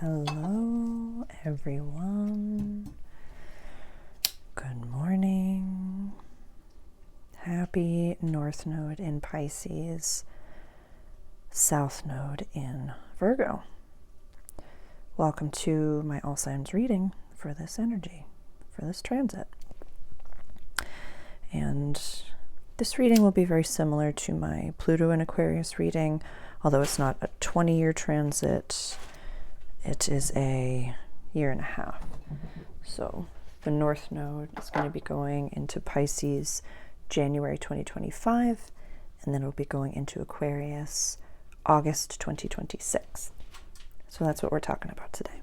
Hello, everyone. Good morning. Happy North Node in Pisces, South Node in Virgo. Welcome to my all signs reading for this energy, for this transit. And this reading will be very similar to my Pluto and Aquarius reading, although it's not a 20-year transit. It is a year and a half. So the North Node is going to be going into Pisces January 2025, and then it'll be going into Aquarius August 2026. So that's what we're talking about today.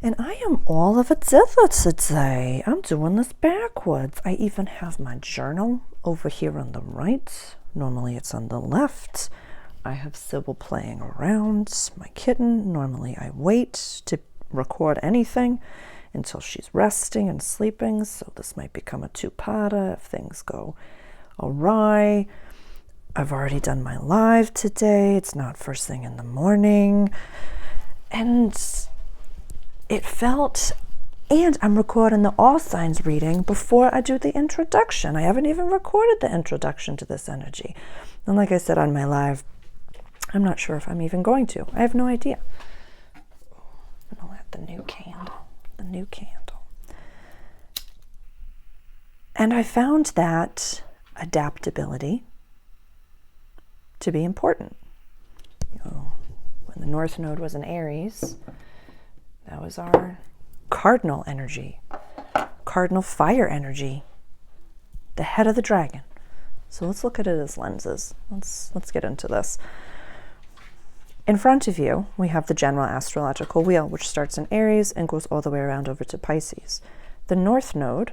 And I am all of it today. I'm doing this backwards. I even have my journal over here on the right. Normally it's on the left. I have Sybil playing around, my kitten. Normally I wait to record anything until she's resting and sleeping, so this might become a two-parter if things go awry. I've already done my live today. It's not first thing in the morning. And it felt, and I'm recording the all signs reading before I do the introduction. I haven't even recorded the introduction to this energy. And like I said on my live, I'm not sure if I'm even going to. I have no idea. I'm gonna let the new candle. And I found that adaptability to be important. When the North Node was in Aries, that was our cardinal energy, cardinal fire energy, the head of the dragon. So let's look at it as lenses. Let's get into this. In front of you, we have the general astrological wheel, which starts in Aries and goes all the way around over to Pisces. The North Node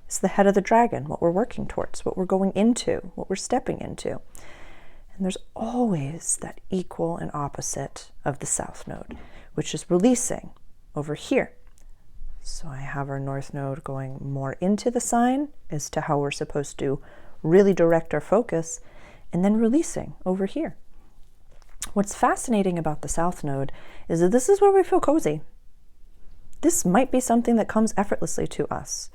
is the head of the dragon, what we're working towards, what we're going into, what we're stepping into. And there's always that equal and opposite of the South Node, which is releasing over here. So I have our North Node going more into the sign as to how we're supposed to really direct our focus, and then releasing over here. What's fascinating about the South Node is that this is where we feel cozy. This might be something that comes effortlessly to us.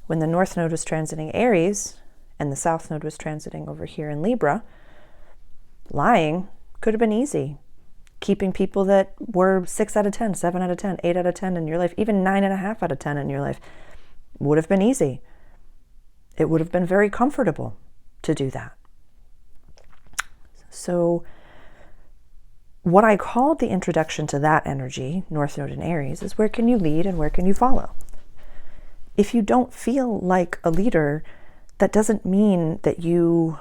When the North Node was transiting Aries and the South Node was transiting over here in Libra, lying could have been easy. Keeping people that were 6 out of 10, 7 out of 10, 8 out of 10 in your life, even 9.5 out of 10 in your life, would have been easy. It would have been very comfortable to do that. So what I called the introduction to that energy, North Node in Aries, is where can you lead and where can you follow? If you don't feel like a leader, that doesn't mean that you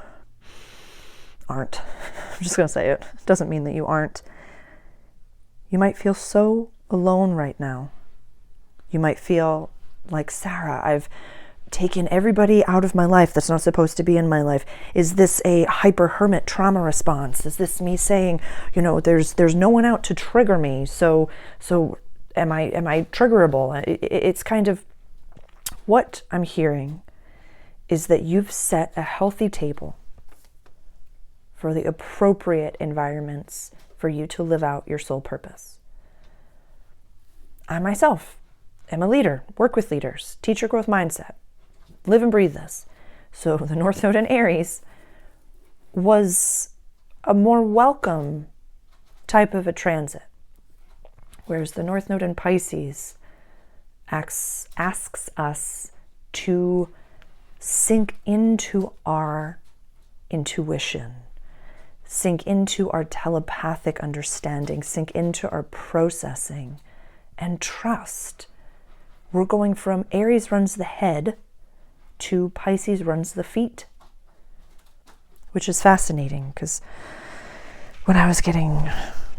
aren't. I'm just going to say it. It doesn't mean that you aren't. You might feel so alone right now. You might feel like, Sarah, I've taken everybody out of my life that's not supposed to be in my life. Is this a hyper hermit trauma response? Is this me saying, there's no one out to trigger me, so am I triggerable? It's kind of what I'm hearing is that you've set a healthy table for the appropriate environments for you to live out your soul purpose. I myself am a leader, work with leaders, teacher growth mindset. Live and breathe this. So the North Node in Aries was a more welcome type of a transit, whereas the North Node in Pisces asks us to sink into our intuition, sink into our telepathic understanding, sink into our processing, and trust. We're going from Aries runs the head to Pisces runs the feet, which is fascinating because when I was getting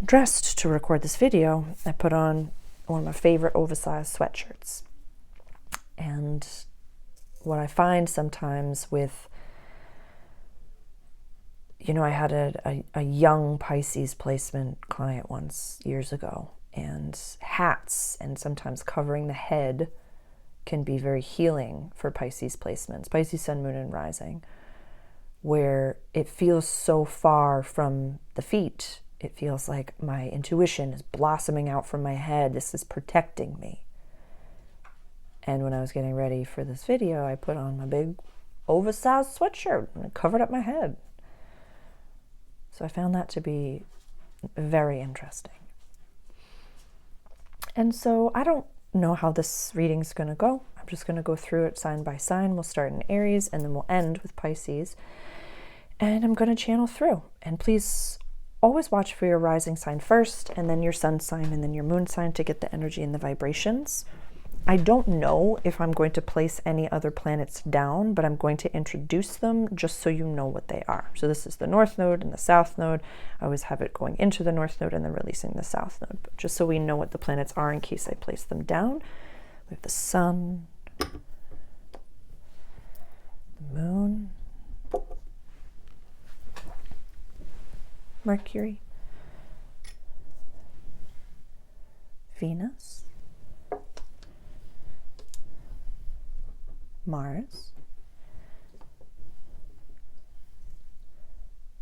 dressed to record this video, I put on one of my favorite oversized sweatshirts. And what I find sometimes with, I had a young Pisces placement client once years ago, and hats and sometimes covering the head can be very healing for Pisces placements, Pisces sun, moon, and rising, where it feels so far from the feet It feels like my intuition is blossoming out from my head. This is protecting me. And when I was getting ready for this video, I put on my big oversized sweatshirt and it covered up my head. So I found that to be very interesting. And so I don't know how this reading's going to go. I'm just going to go through it sign by sign. We'll start in Aries and then we'll end with Pisces. And I'm going to channel through. And please always watch for your rising sign first, and then your sun sign, and then your moon sign to get the energy and the vibrations. I don't know if I'm going to place any other planets down, but I'm going to introduce them just so you know what they are. So this is the North Node and the South Node. I always have it going into the North Node and then releasing the South Node, but just so we know what the planets are in case I place them down. We have the Sun, the Moon, Mercury, Venus, Mars,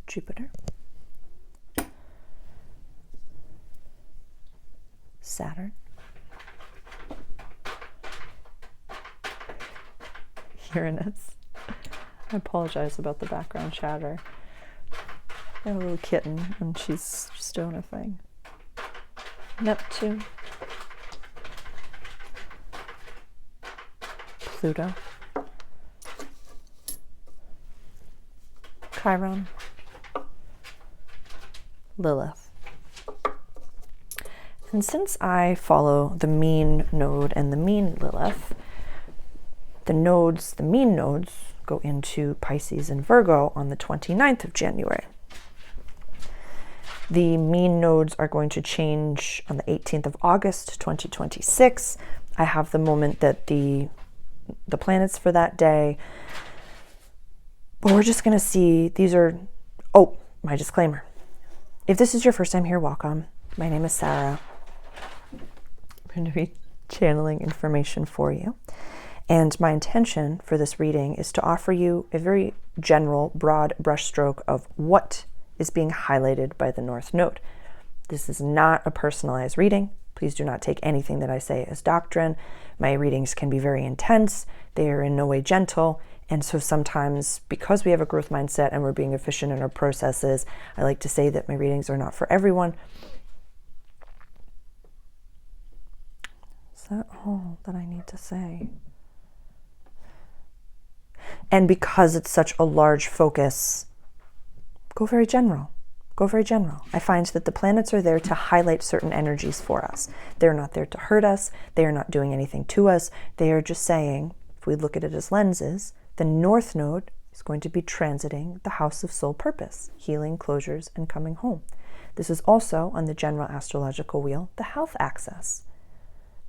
Jupiter, Saturn, Uranus. I apologize about the background chatter. I have a little kitten and she's just doing a thing. Neptune, Pluto, Chiron, Lilith. And since I follow the mean node and the mean Lilith, the mean nodes go into Pisces and Virgo on the 29th of January. The mean nodes are going to change on the 18th of August, 2026. I have the moment that the planets for that day. But we're just going to see, these are, oh, my disclaimer. If this is your first time here, welcome. My name is Sarah. I'm going to be channeling information for you. And my intention for this reading is to offer you a very general, broad brushstroke of what is being highlighted by the North Node. This is not a personalized reading. Please do not take anything that I say as doctrine. My readings can be very intense. They are in no way gentle. And so sometimes, because we have a growth mindset and we're being efficient in our processes, I like to say that my readings are not for everyone. Is that all that I need to say? And because it's such a large focus, go very general. Go very general. I find that the planets are there to highlight certain energies for us. They're not there to hurt us. They are not doing anything to us. They are just saying, if we look at it as lenses, the North Node is going to be transiting the house of soul purpose, healing, closures, and coming home. This is also on the general astrological wheel, the health axis.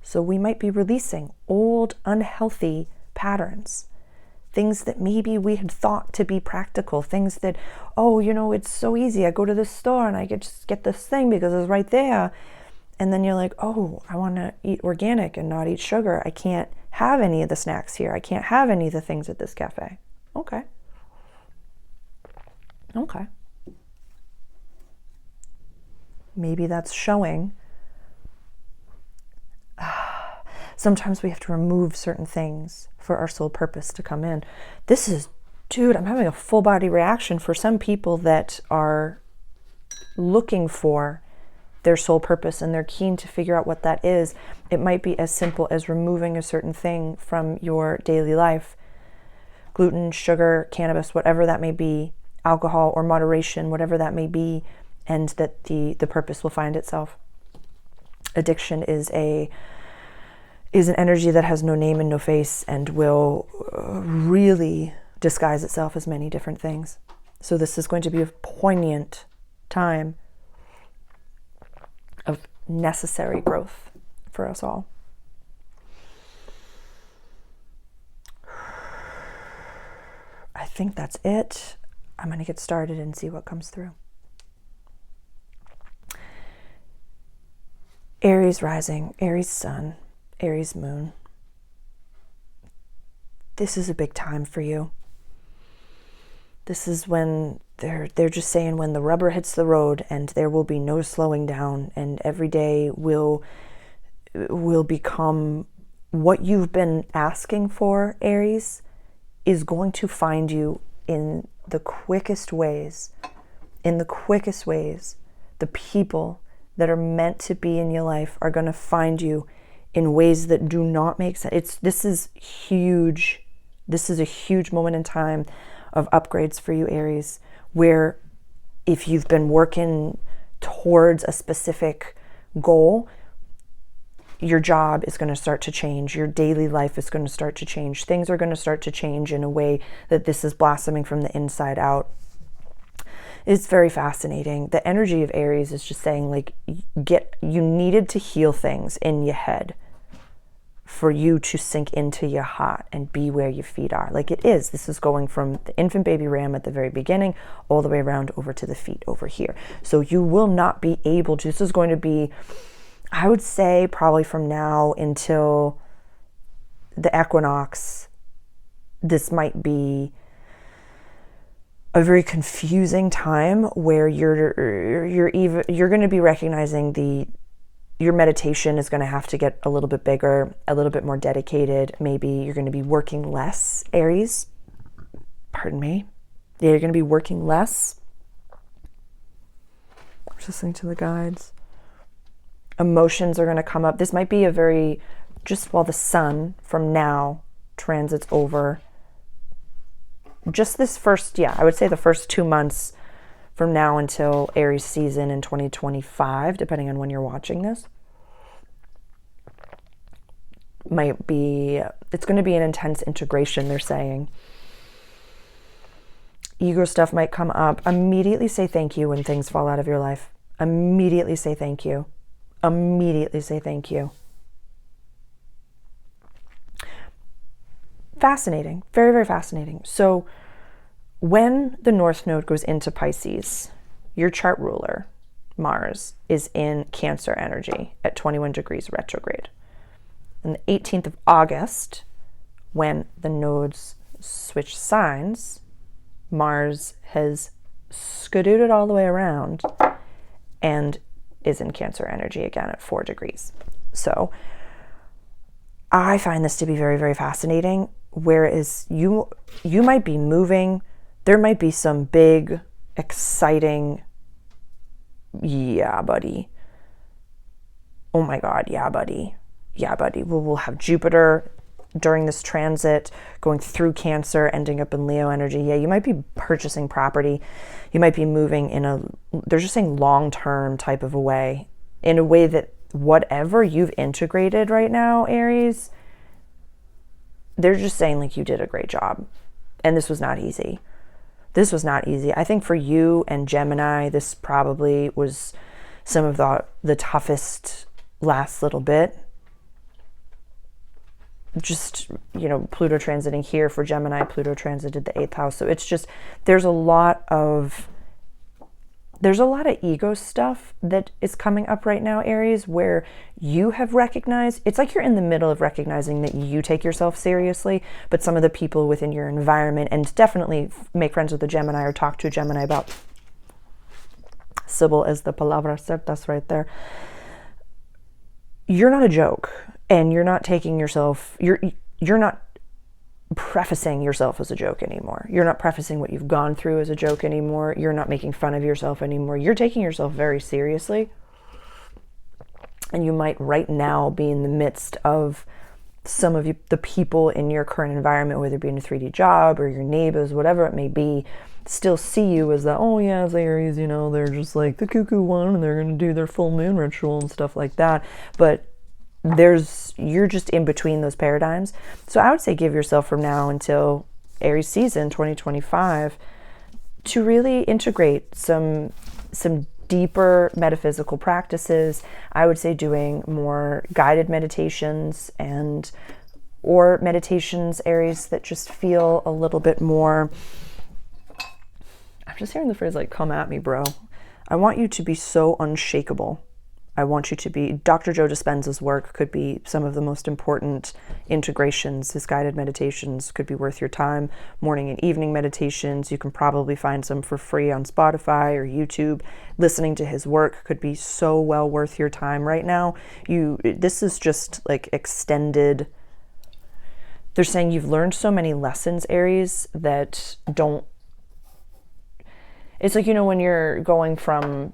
So we might be releasing old, unhealthy patterns. Things that maybe we had thought to be practical, things that, oh, you know, it's so easy. I go to this store and I just get this thing because it's right there. And then you're like, oh, I want to eat organic and not eat sugar. I can't have any of the snacks here. I can't have any of the things at this cafe. Okay. Okay. Maybe that's showing. Sometimes we have to remove certain things for our soul purpose to come in. This is, dude, I'm having a full body reaction for some people that are looking for their soul purpose and they're keen to figure out what that is. It might be as simple as removing a certain thing from your daily life. Gluten, sugar, cannabis, whatever that may be, alcohol or moderation, whatever that may be, and that the purpose will find itself. Addiction is an energy that has no name and no face and will really disguise itself as many different things. So this is going to be a poignant time of necessary growth for us all. I think that's it. I'm going to get started and see what comes through. Aries rising, Aries sun, Aries moon. This is a big time for you. This is when they're just saying when the rubber hits the road and there will be no slowing down, and every day will become what you've been asking for, Aries, is going to find you in the quickest ways. In the quickest ways. The people that are meant to be in your life are going to find you in ways that do not make sense. This is huge. This is a huge moment in time of upgrades for you, Aries, where if you've been working towards a specific goal, your job is going to start to change. Your daily life is going to start to change. Things are going to start to change in a way that this is blossoming from the inside out. It's very fascinating. The energy of Aries is just saying, like, you needed to heal things in your head for you to sink into your heart and be where your feet are. Like it is. This is going from the infant baby ram at the very beginning all the way around over to the feet over here. So you will not be able to, this is going to be, I would say probably from now until the equinox, this might be a very confusing time where you're going to be recognizing your meditation is going to have to get a little bit bigger, a little bit more dedicated. Maybe you're going to be working less, Aries. Pardon me. Yeah, you're going to be working less. I'm just listening to the guides. Emotions are going to come up. This might be a very, just while the sun from now transits over, just this first, I would say the first 2 months from now until Aries season in 2025, depending on when you're watching this, it's going to be an intense integration, they're saying. Ego stuff might come up. Immediately say thank you when things fall out of your life. Immediately say thank you. Immediately say thank you. Fascinating. Very, very fascinating. So when the North Node goes into Pisces, your chart ruler, Mars, is in Cancer energy at 21 degrees retrograde. And the 18th of August, when the nodes switch signs, Mars has scooted all the way around and is in Cancer energy again at 4 degrees. So I find this to be very, very fascinating. Whereas you might be moving, there might be some big, exciting, yeah, buddy. Oh my God, yeah, buddy. Yeah, buddy. We'll have Jupiter during this transit going through Cancer, ending up in Leo energy. Yeah, you might be purchasing property. You might be moving they're just saying long-term type of a way, in a way that whatever you've integrated right now, Aries, they're just saying like you did a great job. And this was not easy. This was not easy. I think for you and Gemini, this probably was some of the toughest last little bit. Just, Pluto transiting here for Gemini, Pluto transited the 8th house. So it's just, there's a lot of ego stuff that is coming up right now, Aries, where you have recognized, it's like you're in the middle of recognizing that you take yourself seriously, but some of the people within your environment, and definitely make friends with a Gemini or talk to a Gemini about Sybil as the palabra certas right there. You're not a joke, and you're not taking yourself, you're not prefacing yourself as a joke anymore. You're not prefacing what you've gone through as a joke anymore. You're not making fun of yourself anymore. You're taking yourself very seriously. And you might right now be in the midst of some of the people in your current environment, whether it be in a 3D job or your neighbors, whatever it may be, still see you as as Aries, they're just like the cuckoo one and they're going to do their full moon ritual and stuff like that. But you're just in between those paradigms. So I would say give yourself from now until Aries season 2025 to really integrate some deeper metaphysical practices. I would say doing more guided meditations or meditations, Aries, that just feel a little bit more, I'm just hearing the phrase like, come at me, bro. I want you to be so unshakable. I want you to be, Dr. Joe Dispenza's work could be some of the most important integrations. His guided meditations could be worth your time. Morning and evening meditations, you can probably find some for free on Spotify or YouTube. Listening to his work could be so well worth your time right now. This is just like extended. They're saying you've learned so many lessons, Aries, that don't, it's like, you know, when you're going from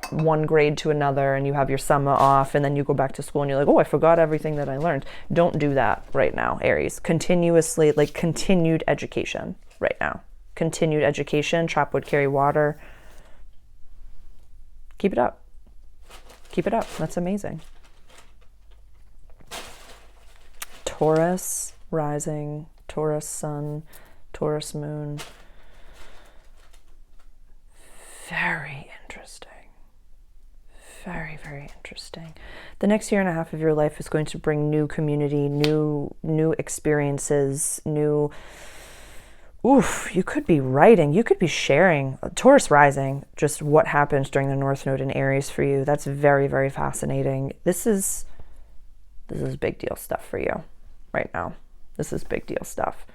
one grade to another and you have your summer off and then you go back to school and you're like, oh, I forgot everything that I learned. Don't do that right now, Aries. Continuously, like continued education right now. Continued education, chop wood, carry water. Keep it up. Keep it up. That's amazing. Taurus rising, Taurus sun, Taurus moon. Very interesting. Very, very interesting. The next year and a half of your life is going to bring new community, new experiences, you could be writing, you could be sharing. Taurus rising, just what happens during the North Node in Aries for you. That's very, very fascinating. This is big deal stuff for you right now. This is big deal stuff.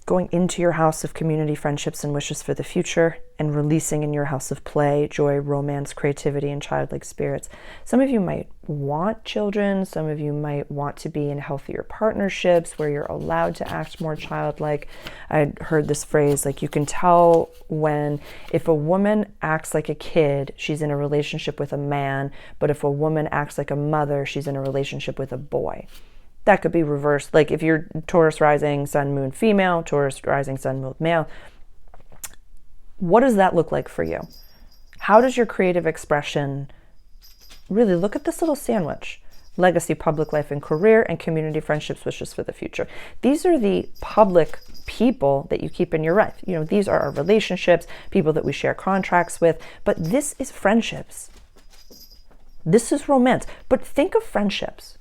Going into your house of community, friendships, and wishes for the future, and releasing in your house of play, joy, romance, creativity, and childlike spirits. Some of you might want children. Some of you might want to be in healthier partnerships where you're allowed to act more childlike. I heard this phrase, like, you can tell if a woman acts like a kid, she's in a relationship with a man, but if a woman acts like a mother, she's in a relationship with a boy. That could be reversed. Like if you're Taurus rising, sun, moon, female, Taurus rising, sun, moon, male. What does that look like for you? How does your creative expression really look at this little sandwich? Legacy, public life and career, and community, friendships, wishes for the future. These are the public people that you keep in your life. You know, these are our relationships, people that we share contracts with, but this is friendships. This is romance. But think of friendships.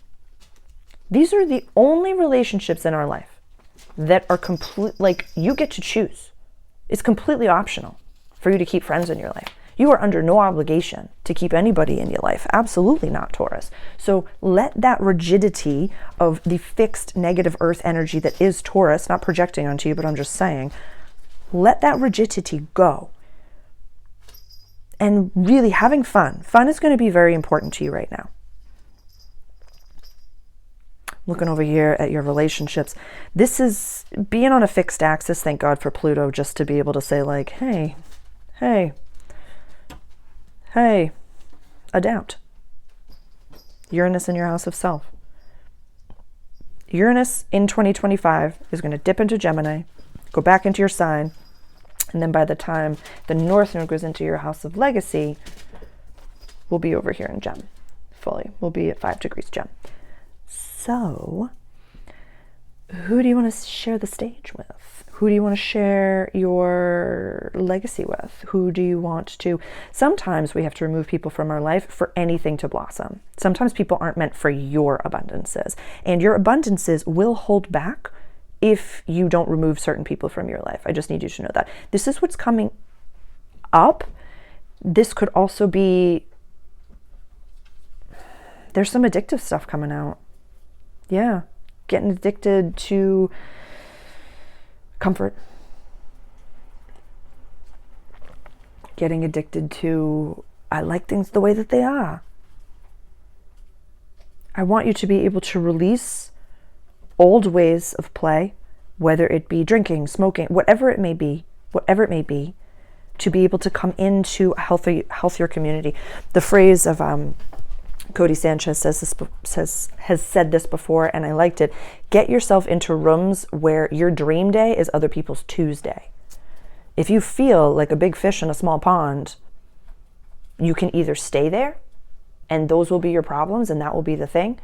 These are the only relationships in our life that are like you get to choose. It's completely optional for you to keep friends in your life. You are under no obligation to keep anybody in your life. Absolutely not, Taurus. So let that rigidity of the fixed negative earth energy that is Taurus, not projecting onto you, but I'm just saying, let that rigidity go. And really having fun. Fun is going to be very important to you right now. Looking over here at your relationships, this is being on a fixed axis. Thank God for Pluto, just to be able to say like, hey, adapt. Uranus in your house of self. Uranus in 2025 is going to dip into Gemini, go back into your sign, and then by the time the North Node goes into your house of legacy, we'll be over here in Gem fully. We'll be at 5 degrees Gem. So, who do you want to share the stage with? Who do you want to share your legacy with? Who do you want to... Sometimes we have to remove people from our life for anything to blossom. Sometimes people aren't meant for your abundances. And your abundances will hold back if you don't remove certain people from your life. I just need you to know that. This is what's coming up. This could also be... There's some addictive stuff coming out. Yeah, getting addicted to comfort. Getting addicted to, I like things the way that they are. I want you to be able to release old ways of play, whether it be drinking, smoking, whatever it may be, to be able to come into a healthier community. The phrase of Cody Sanchez has said this before, and I liked it. Get yourself into rooms where your dream day is other people's Tuesday. If you feel like a big fish in a small pond, you can either stay there, and those will be your problems, and that will be the thing.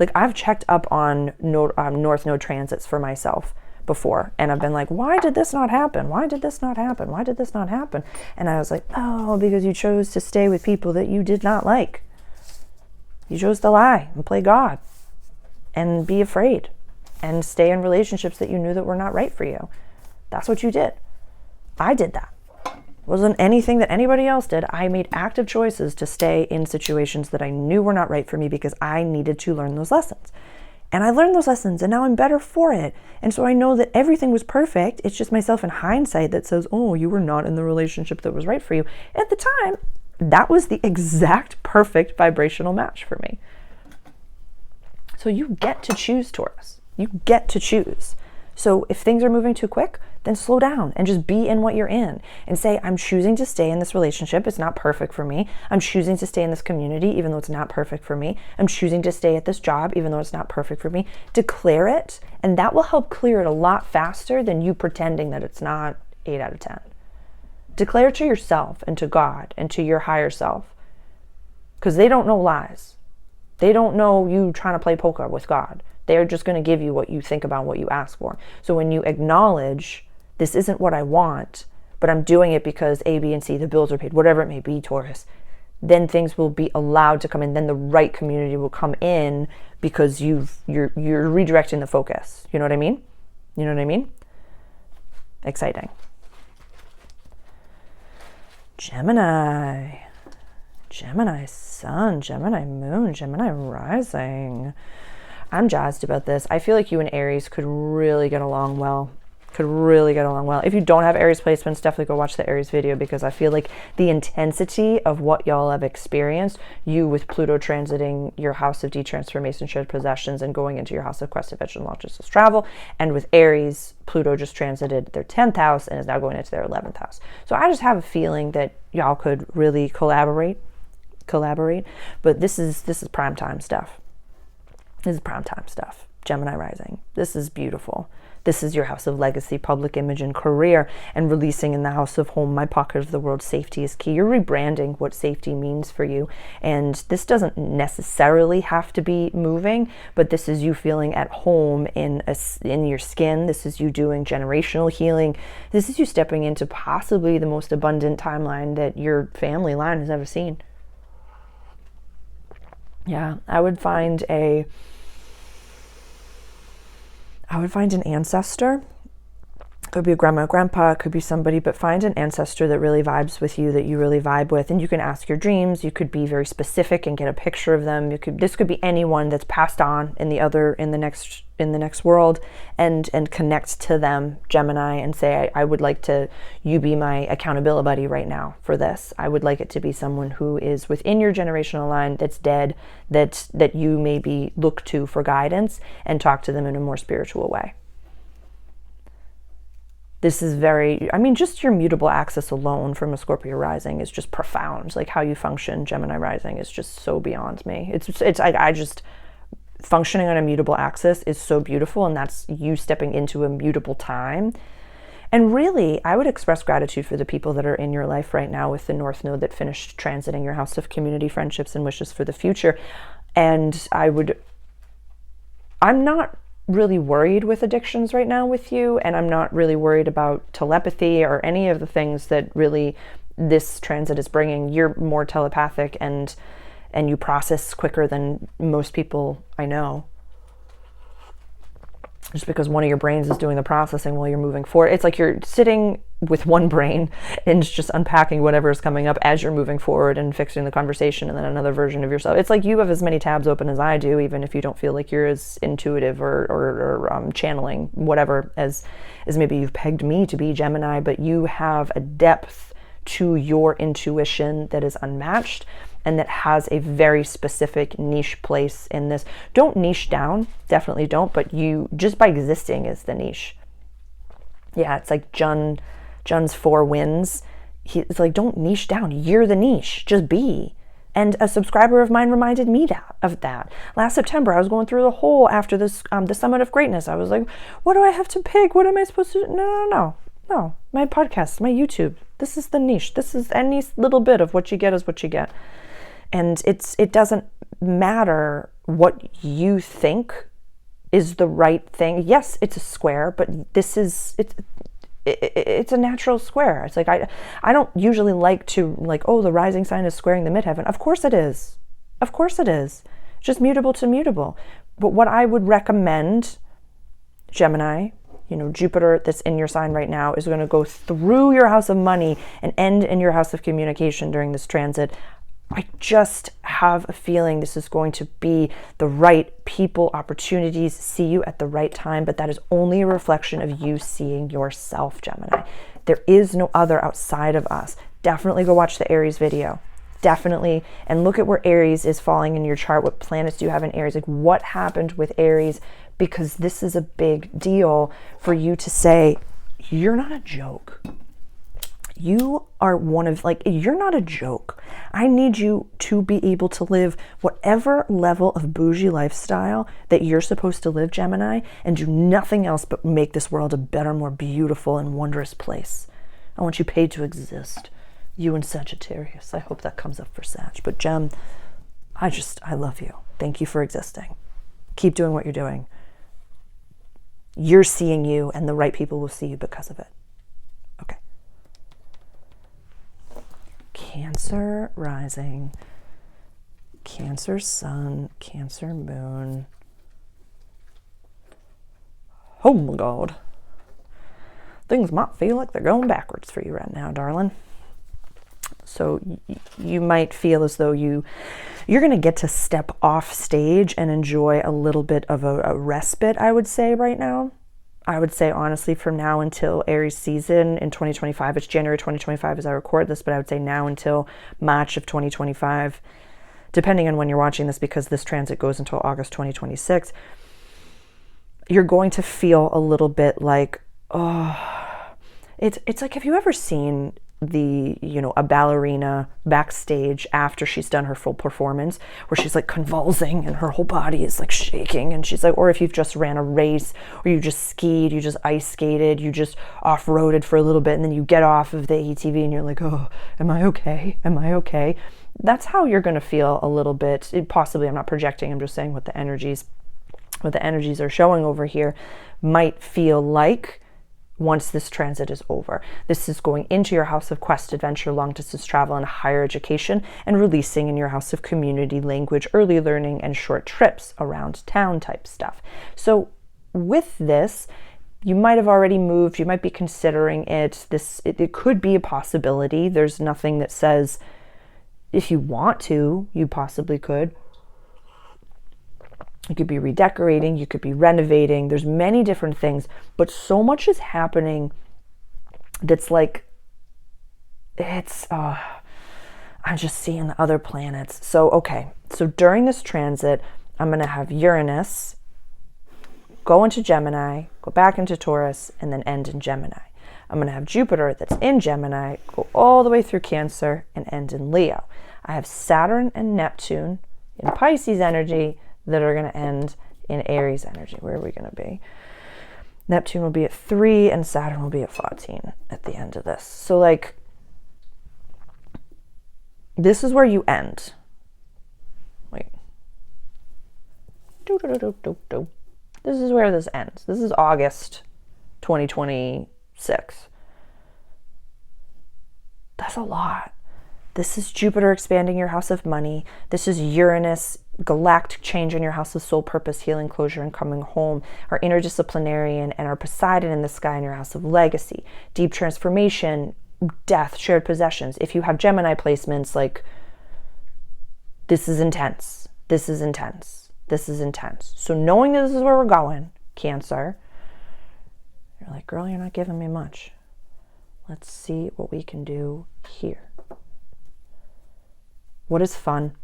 Like, I've checked up on North Node transits for myself before, and I've been like, why did this not happen? Why did this not happen? Why did this not happen? And I was like, oh, because you chose to stay with people that you did not like. You chose to lie and play God and be afraid and stay in relationships that you knew that were not right for you. That's what you did. I did that. It wasn't anything that anybody else did. I made active choices to stay in situations that I knew were not right for me because I needed to learn those lessons. And I learned those lessons, and now I'm better for it. And so I know that everything was perfect. It's just myself in hindsight that says, oh, you were not in the relationship that was right for you. At the time, that was the exact perfect vibrational match for me. So you get to choose, Taurus. You get to choose. So if things are moving too quick, then slow down and just be in what you're in and say, I'm choosing to stay in this relationship. It's not perfect for me. I'm choosing to stay in this community, even though it's not perfect for me. I'm choosing to stay at this job, even though it's not perfect for me. Declare it, and that will help clear it a lot faster than you pretending that it's not 8 out of 10. Declare to yourself and to God and to your higher self, because they don't know lies. They don't know you trying to play poker with God. They're just going to give you what you think about, what you ask for. So when you acknowledge, this isn't what I want, but I'm doing it because A, B, and C, the bills are paid, whatever it may be, Taurus, then things will be allowed to come in. Then the right community will come in because you're redirecting the focus. You know what I mean? You know what I mean? Exciting. Gemini. Gemini sun, Gemini moon, Gemini rising. I'm jazzed about this. I feel like you and Aries could really get along well. If you don't have Aries placements, definitely go watch the Aries video, because I feel like the intensity of what y'all have experienced, you with Pluto transiting your house of detransformation, shared possessions, and going into your house of quest, adventure, launches, travel, and with Aries, Pluto just transited their 10th house and is now going into their 11th house. So I just have a feeling that y'all could really collaborate, but this is prime time stuff. This is prime time stuff. Gemini rising. This is beautiful. This is your house of legacy, public image, and career, and releasing in the house of home, my pocket of the world. Safety is key. You're rebranding what safety means for you. And this doesn't necessarily have to be moving, but this is you feeling at home in your skin. This is you doing generational healing. This is you stepping into possibly the most abundant timeline that your family line has ever seen. Yeah, I would find an ancestor. Could be a grandma, grandpa, it could be somebody, but find an ancestor that really vibes with you, that you really vibe with. And you can ask your dreams. You could be very specific and get a picture of them. This could be anyone that's passed on in the next world, and connect to them, Gemini, and say, I would like you be my accountability buddy right now for this. I would like it to be someone who is within your generational line that's dead, that you maybe look to for guidance, and talk to them in a more spiritual way. This is just your mutable axis alone from a Scorpio rising is just profound. Like how you function, Gemini rising, is just so beyond me. Functioning on a mutable axis is so beautiful, and that's you stepping into a mutable time. And really, I would express gratitude for the people that are in your life right now with the North Node that finished transiting your house of community, friendships, and wishes for the future. And I'm not really worried with addictions right now with you, and I'm not really worried about telepathy or any of the things that really this transit is bringing. You're more telepathic and you process quicker than most people I know, just because one of your brains is doing the processing while you're moving forward. It's like you're sitting with one brain and just unpacking whatever is coming up as you're moving forward and fixing the conversation, and then another version of yourself. It's like you have as many tabs open as I do, even if you don't feel like you're as intuitive or channeling whatever as maybe you've pegged me to be, Gemini, but you have a depth to your intuition that is unmatched, and that has a very specific niche place in this. Don't niche down, definitely don't, but you, just by existing, is the niche. Yeah, it's like John's 4 wins. It's like, don't niche down, you're the niche, just be. And a subscriber of mine reminded me of that. Last September, I was going through the whole, after this, the Summit of Greatness, I was like, what do I have to pick? What am I supposed to do? No, my podcast, my YouTube, this is the niche. This is any little bit of what you get is what you get. And it doesn't matter what you think is the right thing. Yes, it's a square, but it's a natural square. It's like, I don't usually like to the rising sign is squaring the midheaven. Of course it is. Just mutable to mutable. But what I would recommend, Gemini, Jupiter that's in your sign right now is going to go through your house of money and end in your house of communication during this transit. I just have a feeling this is going to be the right people, opportunities, see you at the right time, but that is only a reflection of you seeing yourself, Gemini. There is no other outside of us. Definitely go watch the Aries video. Definitely. And look at where Aries is falling in your chart. What planets do you have in Aries? Like, what happened with Aries? Because this is a big deal for you to say, you're not a joke. You are you're not a joke. I need you to be able to live whatever level of bougie lifestyle that you're supposed to live, Gemini, and do nothing else but make this world a better, more beautiful and wondrous place. I want you paid to exist. You and Sagittarius. I hope that comes up for Sag. But Gem, I love you. Thank you for existing. Keep doing what you're doing. You're seeing you, and the right people will see you because of it. Okay. Cancer rising, Cancer sun, Cancer moon. Oh my God. Things might feel like they're going backwards for you right now, darling. So you might feel as though you're going to get to step off stage and enjoy a little bit of a respite, I would say, right now. I would say, honestly, from now until Aries season in 2025, it's January 2025 as I record this, but I would say now until March of 2025, depending on when you're watching this, because this transit goes until August 2026, you're going to feel a little bit like, it's like, have you ever seen a ballerina backstage after she's done her full performance, where she's like convulsing and her whole body is like shaking, and she's like, or if you've just ran a race, or you just skied, you just ice skated, you just off-roaded for a little bit, and then you get off of the ATV and you're like, oh, am I okay? Am I okay? That's how you're going to feel a little bit. Possibly, I'm not projecting, I'm just saying what the energies are showing over here might feel like once this transit is over. This is going into your house of quest, adventure, long distance travel, and higher education, and releasing in your house of community, language, early learning, and short trips around town type stuff. So with this, you might have already moved, you might be considering it. It could be a possibility. There's nothing that says if you want to, you possibly could. You could be redecorating, you could be renovating. There's many different things, but so much is happening that's like, I'm just seeing the other planets. So, okay. So during this transit, I'm going to have Uranus go into Gemini, go back into Taurus, and then end in Gemini. I'm going to have Jupiter that's in Gemini, go all the way through Cancer, and end in Leo. I have Saturn and Neptune in Pisces energy that are going to end in Aries energy. Where are we going to be? Neptune will be at 3 and Saturn will be at 14 at the end of this. So like, this is where you end. Wait. This is where this ends. This is August 2026. That's a lot. This is Jupiter expanding your house of money. This is Uranus, galactic change in your house of soul, purpose, healing, closure, and coming home. Our interdisciplinarian and our Poseidon in the sky in your house of legacy. Deep transformation, death, shared possessions. If you have Gemini placements, like, this is intense. This is intense. This is intense. So knowing that this is where we're going, Cancer, you're like, girl, you're not giving me much. Let's see what we can do here. What is fun?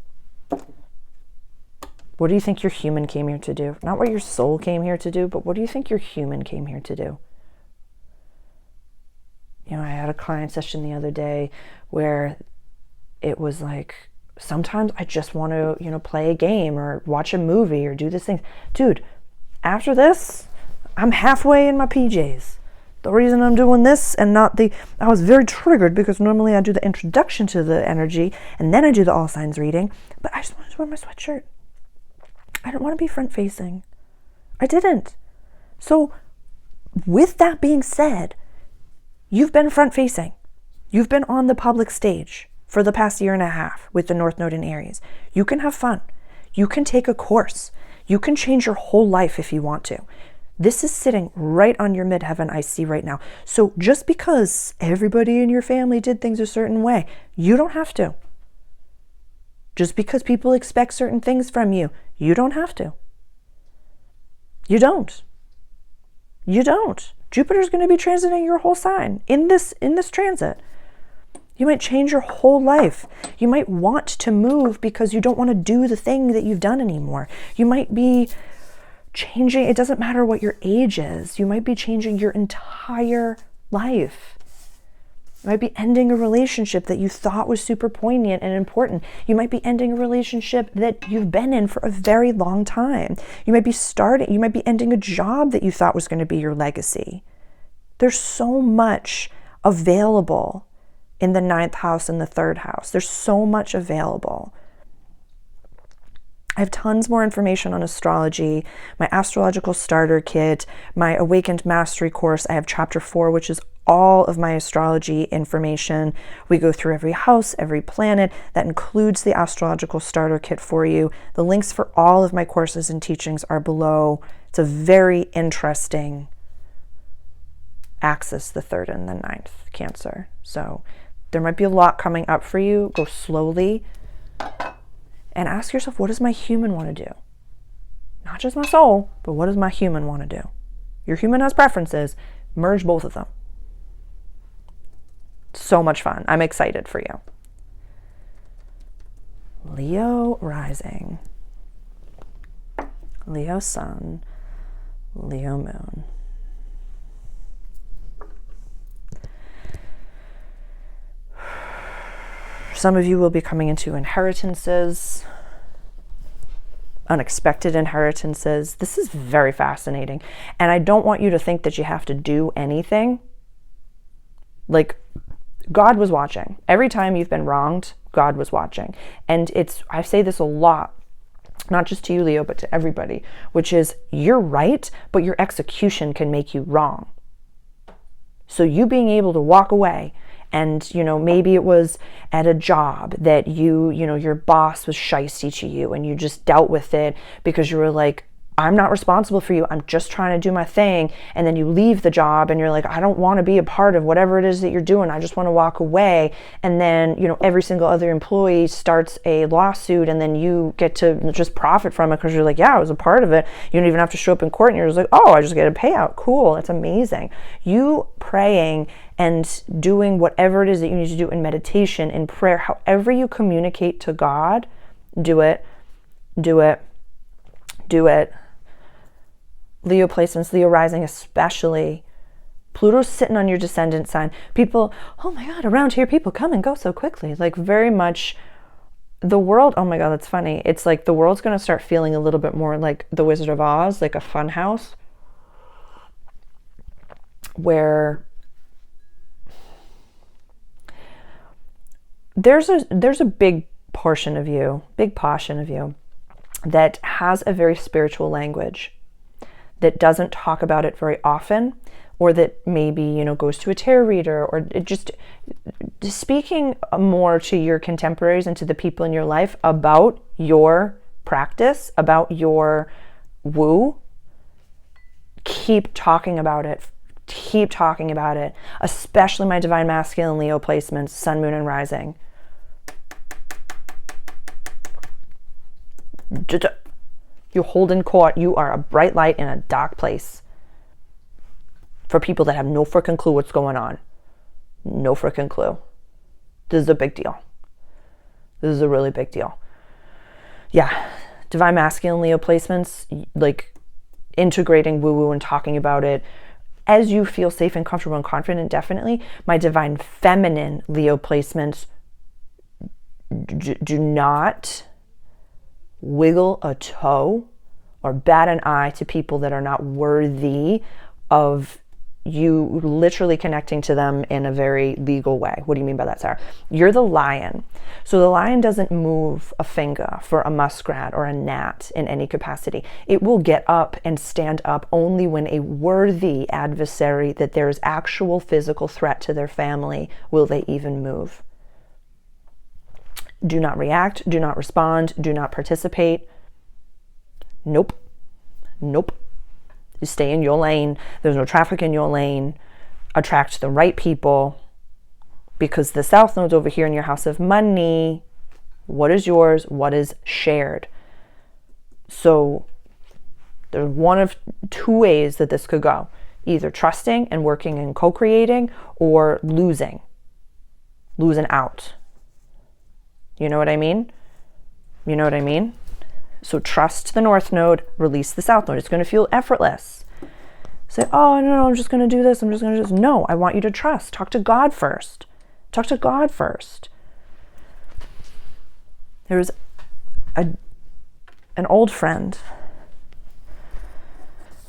What do you think your human came here to do? Not what your soul came here to do, but what do you think your human came here to do? I had a client session the other day where it was like, sometimes I just want to, play a game or watch a movie or do this thing. Dude, after this, I'm halfway in my PJs. The reason I'm doing this and not I was very triggered because normally I do the introduction to the energy and then I do the all signs reading, but I just wanted to wear my sweatshirt. I didn't want to be front facing. I didn't. So with that being said, you've been front facing. You've been on the public stage for the past year and a half with the North Node in Aries. You can have fun. You can take a course. You can change your whole life if you want to. This is sitting right on your midheaven, I see right now. So just because everybody in your family did things a certain way, you don't have to. Just because people expect certain things from you, you don't have to. You don't. You don't. Jupiter's going to be transiting your whole sign in this transit. You might change your whole life. You might want to move because you don't want to do the thing that you've done anymore. You might be changing, it doesn't matter what your age is. You might be changing your entire life. You might be ending a relationship that you thought was super poignant and important. You might be ending a relationship that you've been in for a very long time. You might be ending a job that you thought was going to be your legacy. There's so much available in the 9th house and the 3rd house. There's so much available. I have tons more information on astrology, my astrological starter kit, my awakened mastery course. I have chapter 4, which is all of my astrology information. We go through every house, every planet. That includes the astrological starter kit for you. The links for all of my courses and teachings are below. It's a very interesting axis, the 3rd and the 9th, Cancer. So there might be a lot coming up for you. Go slowly and ask yourself, what does my human want to do? Not just my soul, but what does my human want to do? Your human has preferences. Merge both of them. So much fun. I'm excited for you. Leo rising. Leo sun. Leo moon. Some of you will be coming into inheritances, unexpected inheritances. This is very fascinating. And I don't want you to think that you have to do anything. Like, God was watching. Every time you've been wronged, God was watching. And I say this a lot, not just to you, Leo, but to everybody, which is you're right, but your execution can make you wrong. So you being able to walk away and, maybe it was at a job that your boss was shysty to you and you just dealt with it because you were like, I'm not responsible for you. I'm just trying to do my thing. And then you leave the job and you're like, I don't want to be a part of whatever it is that you're doing. I just want to walk away. And then, every single other employee starts a lawsuit and then you get to just profit from it because you're like, yeah, I was a part of it. You don't even have to show up in court and you're just like, oh, I just get a payout. Cool. It's amazing. You praying and doing whatever it is that you need to do in meditation, in prayer, however you communicate to God, do it, do it, do it. Leo placements, Leo rising especially. Pluto's sitting on your descendant sign. People, oh my God, around here people come and go so quickly. Like very much the world, oh my God, that's funny. It's like the world's going to start feeling a little bit more like the Wizard of Oz, like a fun house where there's a big portion of you that has a very spiritual language, that doesn't talk about it very often, or that maybe, goes to a tarot reader, or it just speaking more to your contemporaries and to the people in your life about your practice, about your woo. Keep talking about it. Keep talking about it, especially my divine masculine Leo placements, sun, moon, and rising. You hold in court. You are a bright light in a dark place for people that have no freaking clue what's going on. No freaking clue. This is a big deal. This is a really big deal. Yeah. Divine masculine Leo placements, like integrating woo-woo and talking about it as you feel safe and comfortable and confident, definitely. My divine feminine Leo placements, do not wiggle a toe or bat an eye to people that are not worthy of you literally connecting to them in a very legal way. What do you mean by that, Sarah? You're the lion. So the lion doesn't move a finger for a muskrat or a gnat in any capacity. It will get up and stand up only when a worthy adversary, that there is actual physical threat to their family, will they even move. Do not react, do not respond, do not participate. Nope. You stay in your lane. There's no traffic in your lane. Attract the right people, because the South Node's over here in your house of money. What is yours? What is shared? So there's one of two ways that this could go. Either trusting and working and co-creating, or losing out. You know what I mean? You know what I mean? So trust the North Node, release the South Node. It's going to feel effortless. Say, oh, no, I'm just going to do this. I'm just going to do this. No, I want you to trust. Talk to God first. Talk to God first. There was an old friend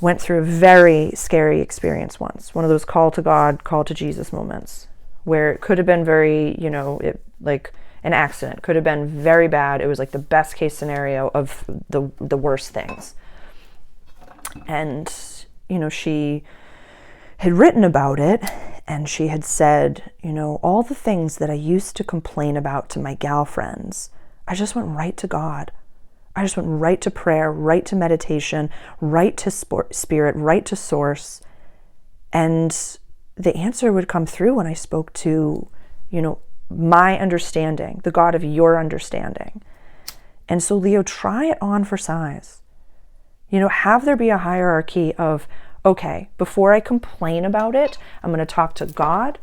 went through a very scary experience once. One of those call to God, call to Jesus moments, where it could have been very, like an accident. Could have been very bad. It was like the best case scenario of the worst things. And, she had written about it, and she had said, all the things that I used to complain about to my gal friends, I just went right to God. I just went right to prayer, right to meditation, right to spirit, right to source. And the answer would come through when I spoke to, my understanding, the God of your understanding. And so, Leo, try it on for size. Have there be a hierarchy of, okay, before I complain about it, I'm going to talk to God,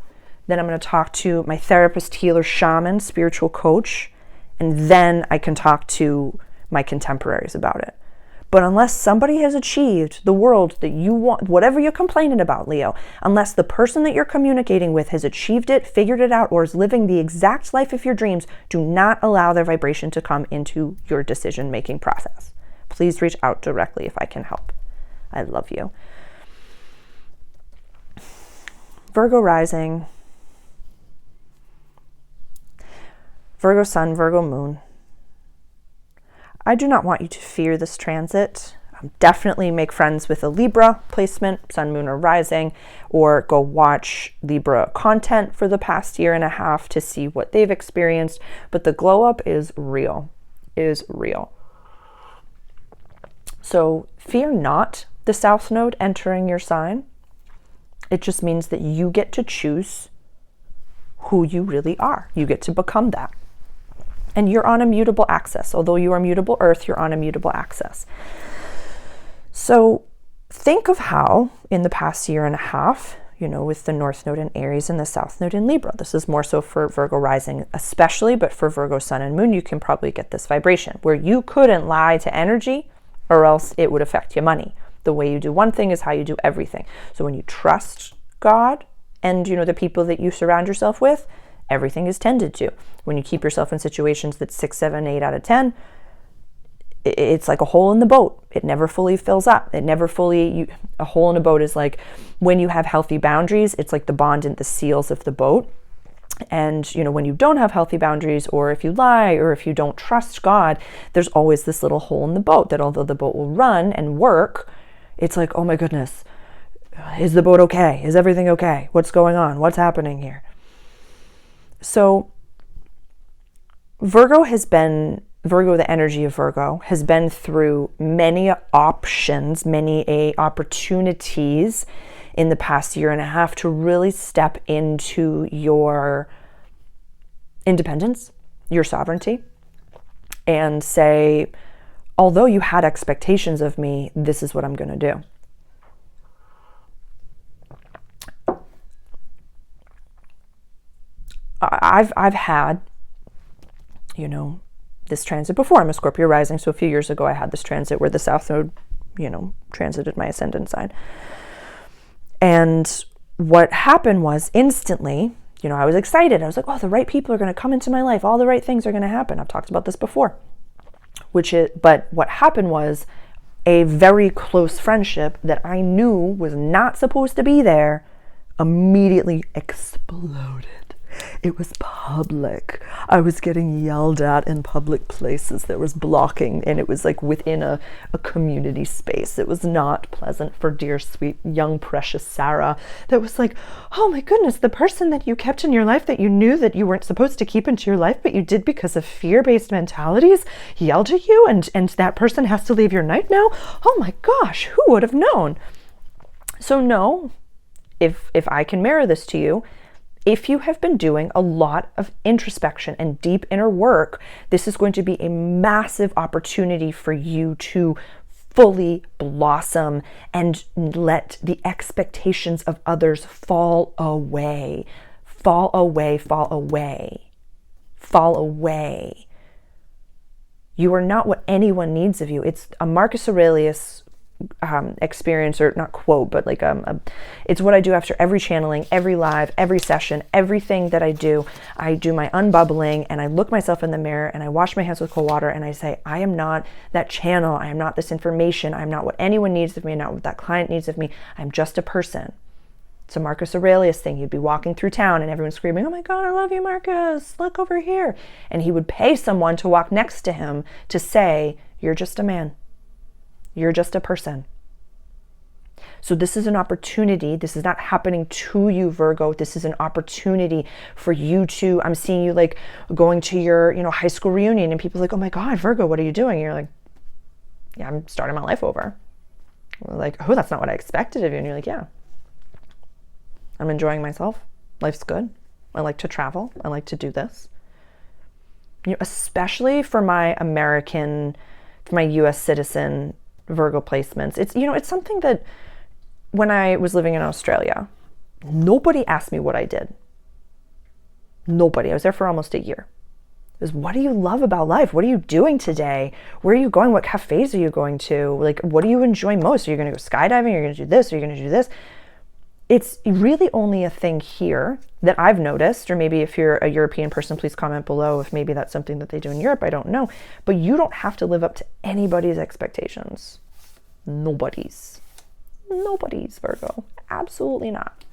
then I'm going to talk to my therapist, healer, shaman, spiritual coach, and then I can talk to my contemporaries about it. But unless somebody has achieved the world that you want, whatever you're complaining about, Leo, unless the person that you're communicating with has achieved it, figured it out, or is living the exact life of your dreams, do not allow their vibration to come into your decision-making process. Please reach out directly if I can help. I love you. Virgo rising, Virgo sun, Virgo moon. I do not want you to fear this transit. Definitely make friends with a Libra placement, sun, moon, or rising, or go watch Libra content for the past year and a half to see what they've experienced. But the glow up is real, So fear not the South Node entering your sign. It just means that you get to choose who you really are. You get to become that. And you're on a mutable axis. Although you are mutable Earth, you're on a mutable axis. So think of how in the past year and a half, with the North Node in Aries and the South Node in Libra. This is more so for Virgo rising especially, but for Virgo sun and moon, you can probably get this vibration where you couldn't lie to energy or else it would affect your money. The way you do one thing is how you do everything. So when you trust God and, the people that you surround yourself with, everything is tended to. When you keep yourself in situations that's 6, 7, 8 out of 10, it's like a hole in the boat. It never fully fills up. A hole in a boat is like when you have healthy boundaries, it's like the bond and the seals of the boat. And, when you don't have healthy boundaries, or if you lie, or if you don't trust God, there's always this little hole in the boat that although the boat will run and work, it's like, oh my goodness, is the boat okay? Is everything okay? What's going on? What's happening here? So Virgo, the energy of Virgo, has been through many options, many opportunities in the past year and a half to really step into your independence, your sovereignty, and say, although you had expectations of me, this is what I'm going to do. I've had, this transit before. I'm a Scorpio rising, so a few years ago I had this transit where the South Node, transited my ascendant sign. And what happened was instantly, I was excited. I was like, oh, the right people are going to come into my life. All the right things are going to happen. I've talked about this before. But what happened was a very close friendship that I knew was not supposed to be there immediately exploded. It was public. I was getting yelled at in public places. There was blocking, and it was like within a community space. It was not pleasant for dear, sweet, young, precious Sarah. That was like, oh my goodness, the person that you kept in your life that you knew that you weren't supposed to keep into your life, but you did because of fear-based mentalities, yelled at you, and that person has to leave your life now? Oh my gosh, who would have known? So know, if I can mirror this to you, if you have been doing a lot of introspection and deep inner work, this is going to be a massive opportunity for you to fully blossom and let the expectations of others fall away. Fall away, fall away, fall away. You are not what anyone needs of you. It's a Marcus Aurelius experience, or not quote, but like it's what I do after every channeling, every live, every session, everything that I do my unbubbling, and I look myself in the mirror and I wash my hands with cold water and I say, I am not that channel, I am not this information, I am not what anyone needs of me, not what that client needs of me, I'm just a person. It's a Marcus Aurelius thing. He'd be walking through town and everyone's screaming, oh my God, I love you, Marcus, look over here. And he would pay someone to walk next to him to say, you're just a man. You're just a person. So this is an opportunity. This is not happening to you, Virgo. This is an opportunity for you to, I'm seeing you like going to your, high school reunion and people are like, oh my God, Virgo, what are you doing? And you're like, yeah, I'm starting my life over. Like, oh, that's not what I expected of you. And you're like, yeah, I'm enjoying myself. Life's good. I like to travel. I like to do this. Especially for my US citizen Virgo placements. It's something that when I was living in Australia, nobody asked me what I did. Nobody. I was there for almost a year. It was, what do you love about life? What are you doing today? Where are you going? What cafes are you going to? Like, what do you enjoy most? Are you going to go skydiving? Are you going to do this? Are you going to do this? It's really only a thing here that I've noticed, or maybe if you're a European person, please comment below if maybe that's something that they do in Europe. I don't know. But you don't have to live up to anybody's expectations. Nobody's, Virgo. Absolutely not.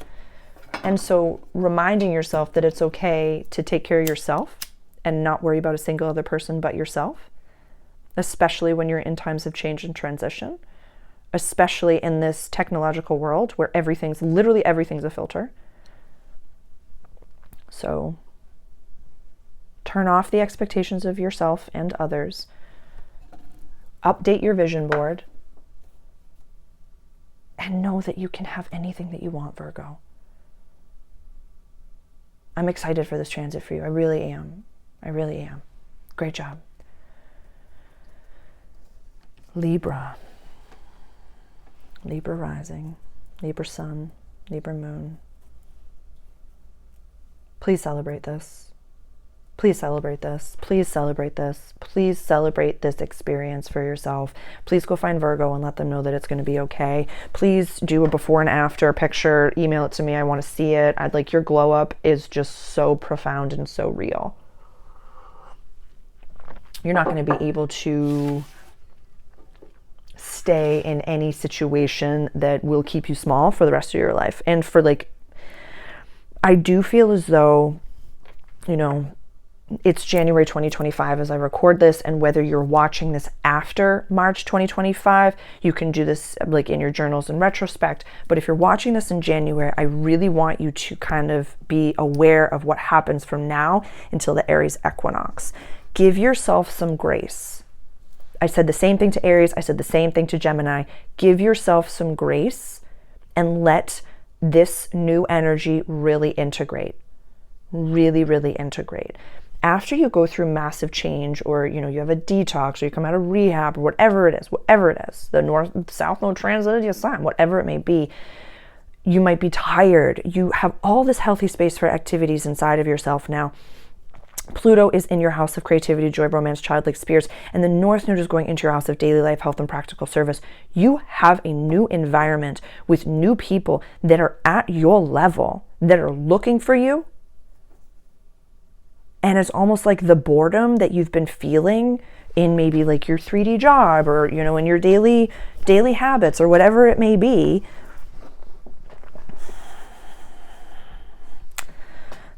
And so reminding yourself that it's okay to take care of yourself and not worry about a single other person but yourself, especially when you're in times of change and transition, especially in this technological world where literally everything's a filter. So turn off the expectations of yourself and others. Update your vision board. And know that you can have anything that you want, Virgo. I'm excited for this transit for you. I really am. I really am. Great job. Libra. Libra rising, Libra sun, Libra moon. Please celebrate this. Please celebrate this. Please celebrate this. Please celebrate this experience for yourself. Please go find Virgo and let them know that it's going to be okay. Please do a before and after picture. Email it to me. I want to see it. I'd like your glow up is just so profound and so real. You're not going to be able to stay in any situation that will keep you small for the rest of your life. And I do feel as though, it's January 2025 as I record this, and whether you're watching this after March 2025, you can do this like in your journals in retrospect. But if you're watching this in January, I really want you to kind of be aware of what happens from now until the Aries equinox. Give yourself some grace. I said the same thing to Aries. I said the same thing to Gemini. Give yourself some grace and let this new energy really integrate. Really, really integrate. After you go through massive change, or you have a detox, or you come out of rehab, or whatever it is, the north-south node transit your sign, whatever it may be, you might be tired. You have all this healthy space for activities inside of yourself now. Pluto is in your house of creativity, joy, romance, childlike spirits, and the North Node is going into your house of daily life, health, and practical service. You have a new environment with new people that are at your level, that are looking for you. And it's almost like the boredom that you've been feeling in maybe like your 3D job, or, in your daily habits, or whatever it may be.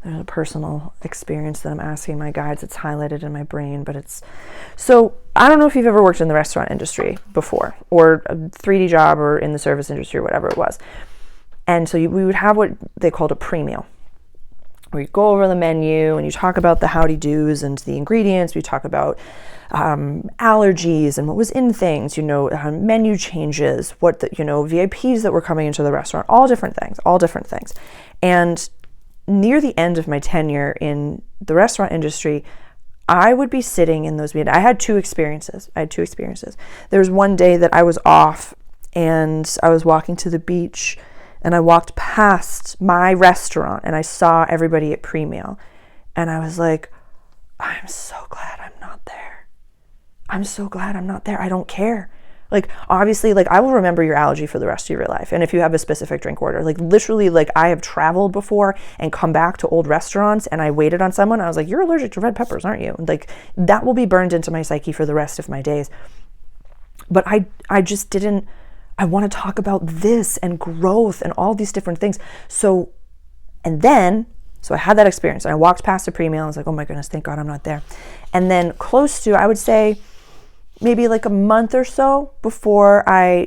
There's a personal experience that I'm asking my guides. It's highlighted in my brain, but so I don't know if you've ever worked in the restaurant industry before, or a 3D job, or in the service industry, or whatever it was. And so we would have what they called a pre-meal. where you go over the menu and you talk about the howdy-do's and the ingredients. We talk about allergies and what was in things, menu changes, what the, VIPs that were coming into the restaurant, all different things. And near the end of my tenure in the restaurant industry, I would be sitting in those meetings. I had two experiences. There was one day that I was off and I was walking to the beach, and I walked past my restaurant and I saw everybody at pre-meal. And I was like, I'm so glad I'm not there. I don't care. Like, obviously, like, I will remember your allergy for the rest of your life. And if you have a specific drink order, like, literally, like, I have traveled before and come back to old restaurants and I waited on someone. I was like, you're allergic to red peppers, aren't you? Like, that will be burned into my psyche for the rest of my days. But I just didn't, I want to talk about this and growth and all these different things. So I had that experience and I walked past the pre-meal. I was like, oh my goodness, thank God I'm not there. And then close to, I would say, maybe like a month or so before I,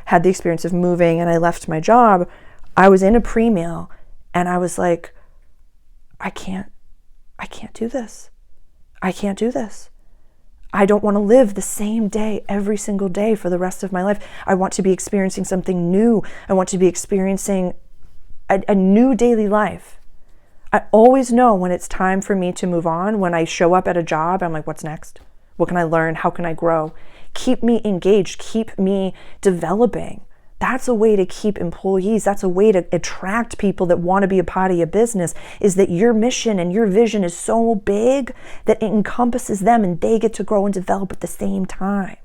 had the experience of moving and I left my job, I was in a pre-meal and I was like, I can't do this. I don't want to live the same day every single day for the rest of my life. I want to be experiencing something new. I want to be experiencing a new daily life. I always know when it's time for me to move on. When I show up at a job, I'm like, what's next? What can I learn? How can I grow? Keep me engaged. Keep me developing. That's a way to keep employees. That's a way to attract people that want to be a part of your business, is that your mission and your vision is so big that it encompasses them and they get to grow and develop at the same time.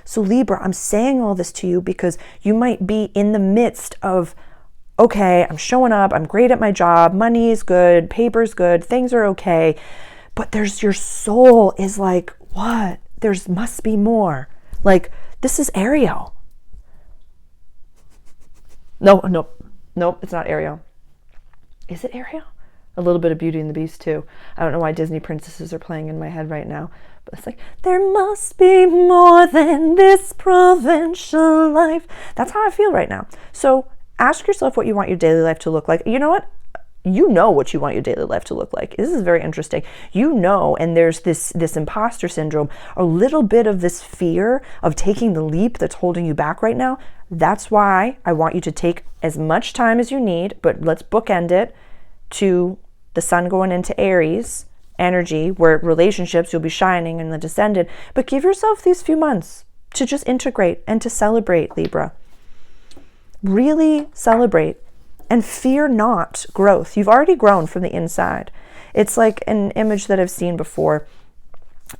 So Libra, I'm saying all this to you because you might be in the midst of, okay, I'm showing up, I'm great at my job, money is good, paper's good, things are okay, but your soul is like, what? There must be more. Like, this is Ariel. No, it's not Ariel. Is it Ariel? A little bit of Beauty and the Beast too. I don't know why Disney princesses are playing in my head right now, but it's like, there must be more than this provincial life. That's how I feel right now. So ask yourself what you want your daily life to look like. You know what? You know what you want your daily life to look like. This is very interesting. And there's this imposter syndrome, a little bit of this fear of taking the leap that's holding you back right now. That's why I want you to take as much time as you need, but let's bookend it to the sun going into Aries energy, where relationships, you'll be shining in the descendant, but give yourself these few months to just integrate and to celebrate, Libra. Really celebrate. And fear not growth. You've already grown from the inside. It's like an image that I've seen before,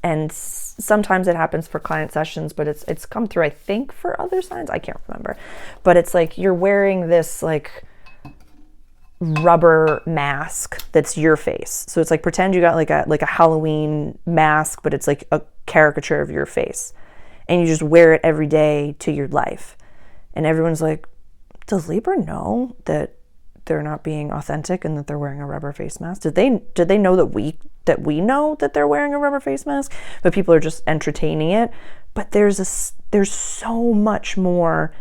and sometimes it happens for client sessions, but it's come through, I think, for other signs. I can't remember. But it's like you're wearing this like rubber mask that's your face. So it's like, pretend you got like a Halloween mask, but it's like a caricature of your face. And you just wear it every day to your life. And everyone's like, does Libra know that they're not being authentic and that they're wearing a rubber face mask? Did they know that we know that they're wearing a rubber face mask, but people are just entertaining it? But there's so much more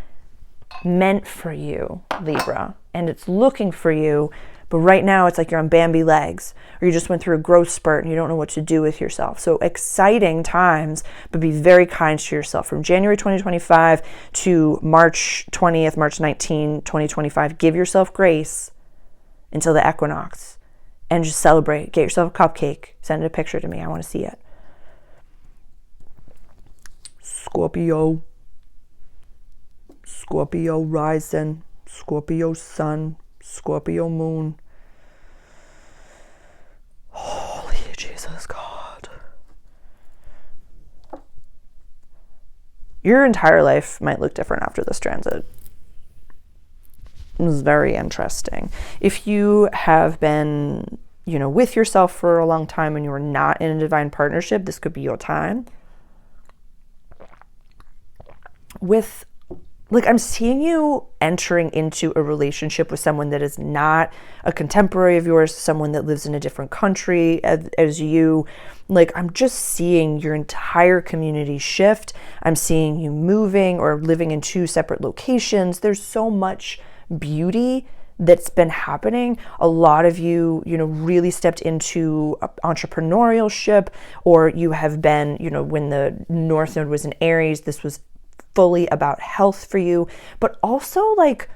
meant for you, Libra, and it's looking for you. But right now it's like you're on Bambi legs, or you just went through a growth spurt and you don't know what to do with yourself. So exciting times, but be very kind to yourself. From January 2025 to March 20th, March 19, 2025, give yourself grace until the equinox and just celebrate. Get yourself a cupcake. Send a picture to me. I want to see it. Scorpio rising, Scorpio sun, Scorpio moon. Holy Jesus God. Your entire life might look different after this transit. It was very interesting. If you have been, with yourself for a long time and you are not in a divine partnership, this could be your time. I'm seeing you entering into a relationship with someone that is not a contemporary of yours, someone that lives in a different country as you. Like, I'm just seeing your entire community shift. I'm seeing you moving or living in two separate locations. There's so much beauty that's been happening. A lot of you, really stepped into entrepreneurship, or you have been, when the North Node was in Aries, this was fully about health for you, but also like,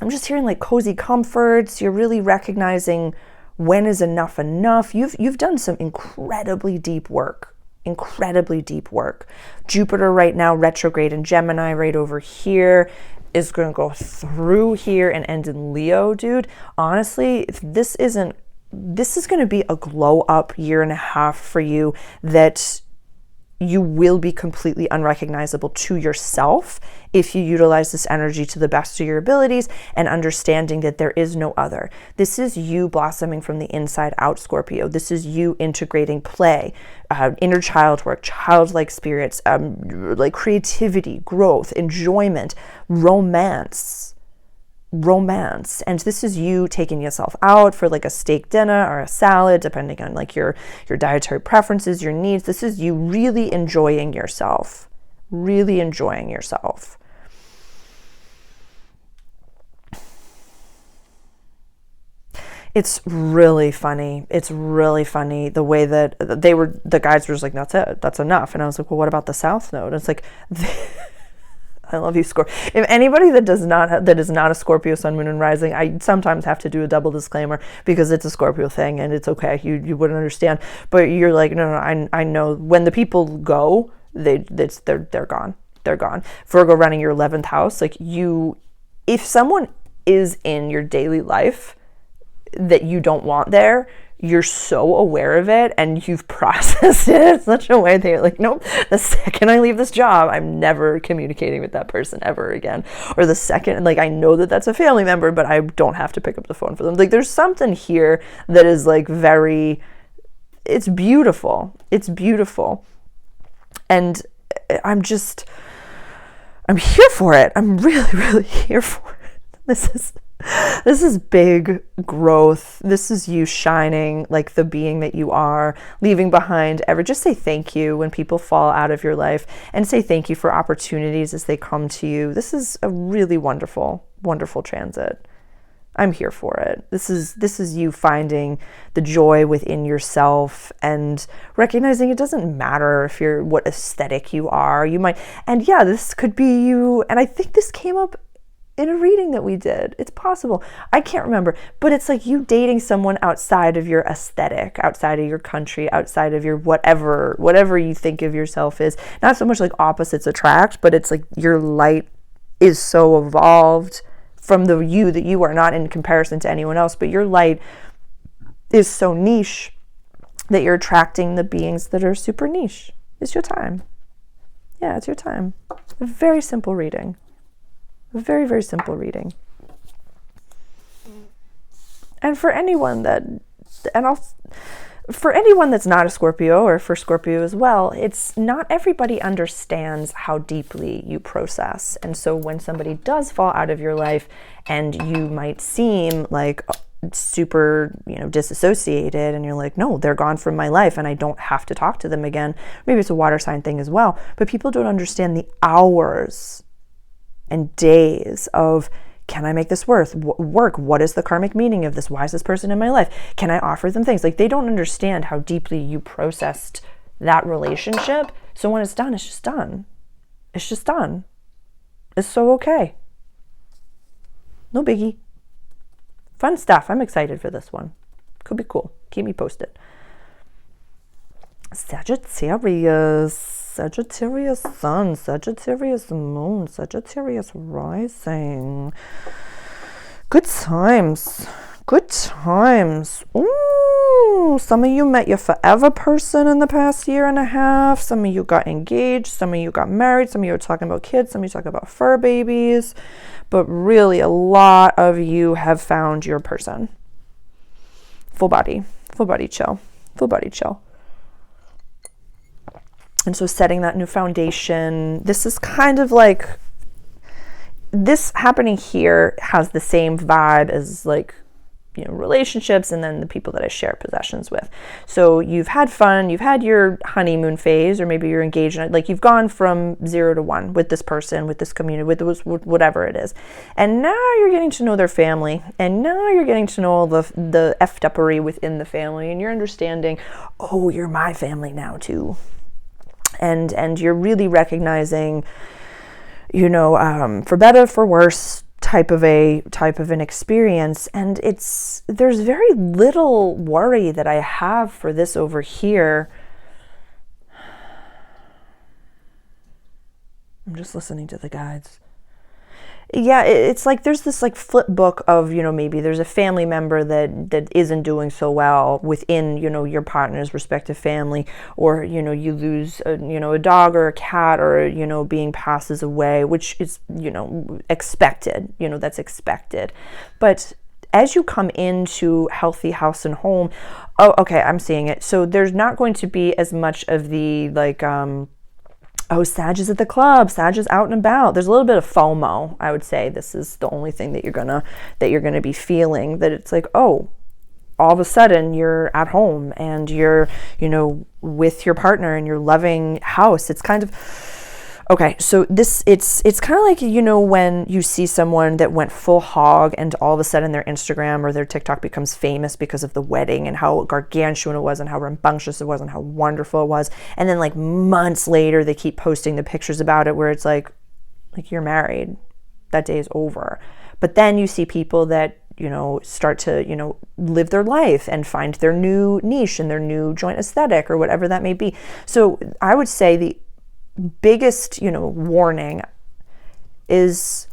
I'm just hearing like cozy comforts. You're really recognizing when is enough enough. You've done some incredibly deep work. Jupiter right now retrograde in Gemini right over here is going to go through here and end in Leo, dude. Honestly, if this is going to be a glow up year and a half for you that you will be completely unrecognizable to yourself if you utilize this energy to the best of your abilities and understanding that there is no other. This is you blossoming from the inside out, Scorpio. This is you integrating play, inner child work, childlike spirits, like creativity, growth, enjoyment, romance. And this is you taking yourself out for like a steak dinner or a salad, depending on like your dietary preferences, your needs. This is you really enjoying yourself. It's really funny the way that the guides were just like, that's it, that's enough. And I was like, well, what about the South Node? And it's like, I love you, Scorpio. If anybody that is not a Scorpio sun, moon, and rising, I sometimes have to do a double disclaimer because it's a Scorpio thing and it's okay. You wouldn't understand, but you're like, no, I know when the people go, they're gone. They're gone. Virgo running your 11th house, like if someone is in your daily life that you don't want there, you're so aware of it and you've processed it in such a way that you're like, nope, the second I leave this job, I'm never communicating with that person ever again. Or the second, like, I know that that's a family member, but I don't have to pick up the phone for them. Like, there's something here that is like it's beautiful. And I'm here for it. I'm really, really here for it. This is big growth. This is you shining like the being that you are, leaving behind just say thank you when people fall out of your life and say thank you for opportunities as they come to you. This is a really wonderful, wonderful transit. I'm here for it. This is you finding the joy within yourself and recognizing it doesn't matter if you're what aesthetic you are. You might, and yeah, this could be you. And I think this came up in a reading that we did. It's possible. I can't remember, but it's like you dating someone outside of your aesthetic, outside of your country, outside of your whatever you think of yourself is. Not so much like opposites attract, but it's like your light is so evolved from the you that you are, not in comparison to anyone else, but your light is so niche that you're attracting the beings that are super niche. It's your time. Yeah, it's your time. A very simple reading. A very, very simple reading. And for anyone that's not a Scorpio, or for Scorpio as well, it's not everybody understands how deeply you process. And so when somebody does fall out of your life and you might seem like super, disassociated, and you're like, no, they're gone from my life and I don't have to talk to them again. Maybe it's a water sign thing as well, but people don't understand the hours and days of, can I make this work? What is the karmic meaning of this? Why is this person in my life? Can I offer them things? Like, they don't understand how deeply you processed that relationship. So when it's done, it's just done. It's just done. It's so okay. No biggie. Fun stuff. I'm excited for this one. Could be cool. Keep me posted. Sagittarius sun, Sagittarius moon, Sagittarius rising. Good times. Ooh, some of you met your forever person in the past year and a half. Some of you got engaged. Some of you got married. Some of you are talking about kids. Some of you talking about fur babies. But really, a lot of you have found your person. Full body chill. And so setting that new foundation, this is kind of like, this happening here has the same vibe as like, relationships, and then the people that I share possessions with. So you've had fun, you've had your honeymoon phase, or maybe you're engaged in it, like you've gone from 0 to 1 with this person, with this community, with whatever it is. And now you're getting to know their family, and now you're getting to know all the effed uppery within the family, and you're understanding, oh, you're my family now too. And you're really recognizing, for better, for worse, type of an experience. And there's very little worry that I have for this over here. I'm just listening to the guides. Yeah, it's like there's this like flip book of, maybe there's a family member that isn't doing so well within, your partner's respective family, or, you lose, a dog or a cat, or, being passes away, which is, expected, that's expected. But as you come into healthy house and home, oh, okay, I'm seeing it. So there's not going to be as much of the like, oh, Sag is at the club, Sag is out and about. There's a little bit of FOMO, I would say. This is the only thing that you're gonna be feeling, that it's like, oh, all of a sudden you're at home and you're, with your partner in your loving house. It's kind of, okay, so it's kind of like, when you see someone that went full hog and all of a sudden their Instagram or their TikTok becomes famous because of the wedding and how gargantuan it was and how rambunctious it was and how wonderful it was. And then like months later, they keep posting the pictures about it where it's like you're married, that day is over. But then you see people that, start to, live their life and find their new niche and their new joint aesthetic or whatever that may be. So I would say the biggest, warning is,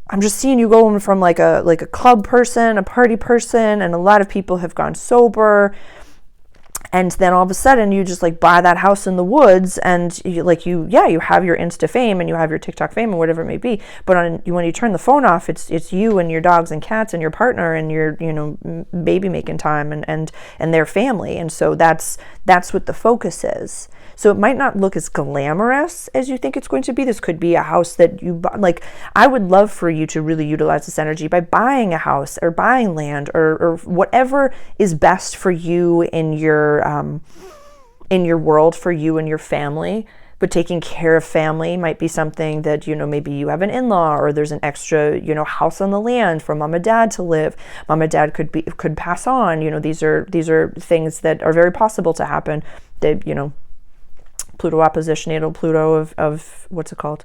I'm just seeing you going from like a club person, a party person, and a lot of people have gone sober, and then all of a sudden you just like buy that house in the woods, and you have your Insta fame and you have your TikTok fame or whatever it may be, but when you turn the phone off, it's you and your dogs and cats and your partner and your baby making time and their family. And so that's what the focus is. So it might not look as glamorous as you think it's going to be. This could be a house that you buy. Like, I would love for you to really utilize this energy by buying a house or buying land or whatever is best for you in your world, for you and your family. But taking care of family might be something that, maybe you have an in-law, or there's an extra, house on the land for mom and dad to live. Mom and dad could pass on. These are things that are very possible to happen. That, Pluto opposition, natal Pluto of what's it called?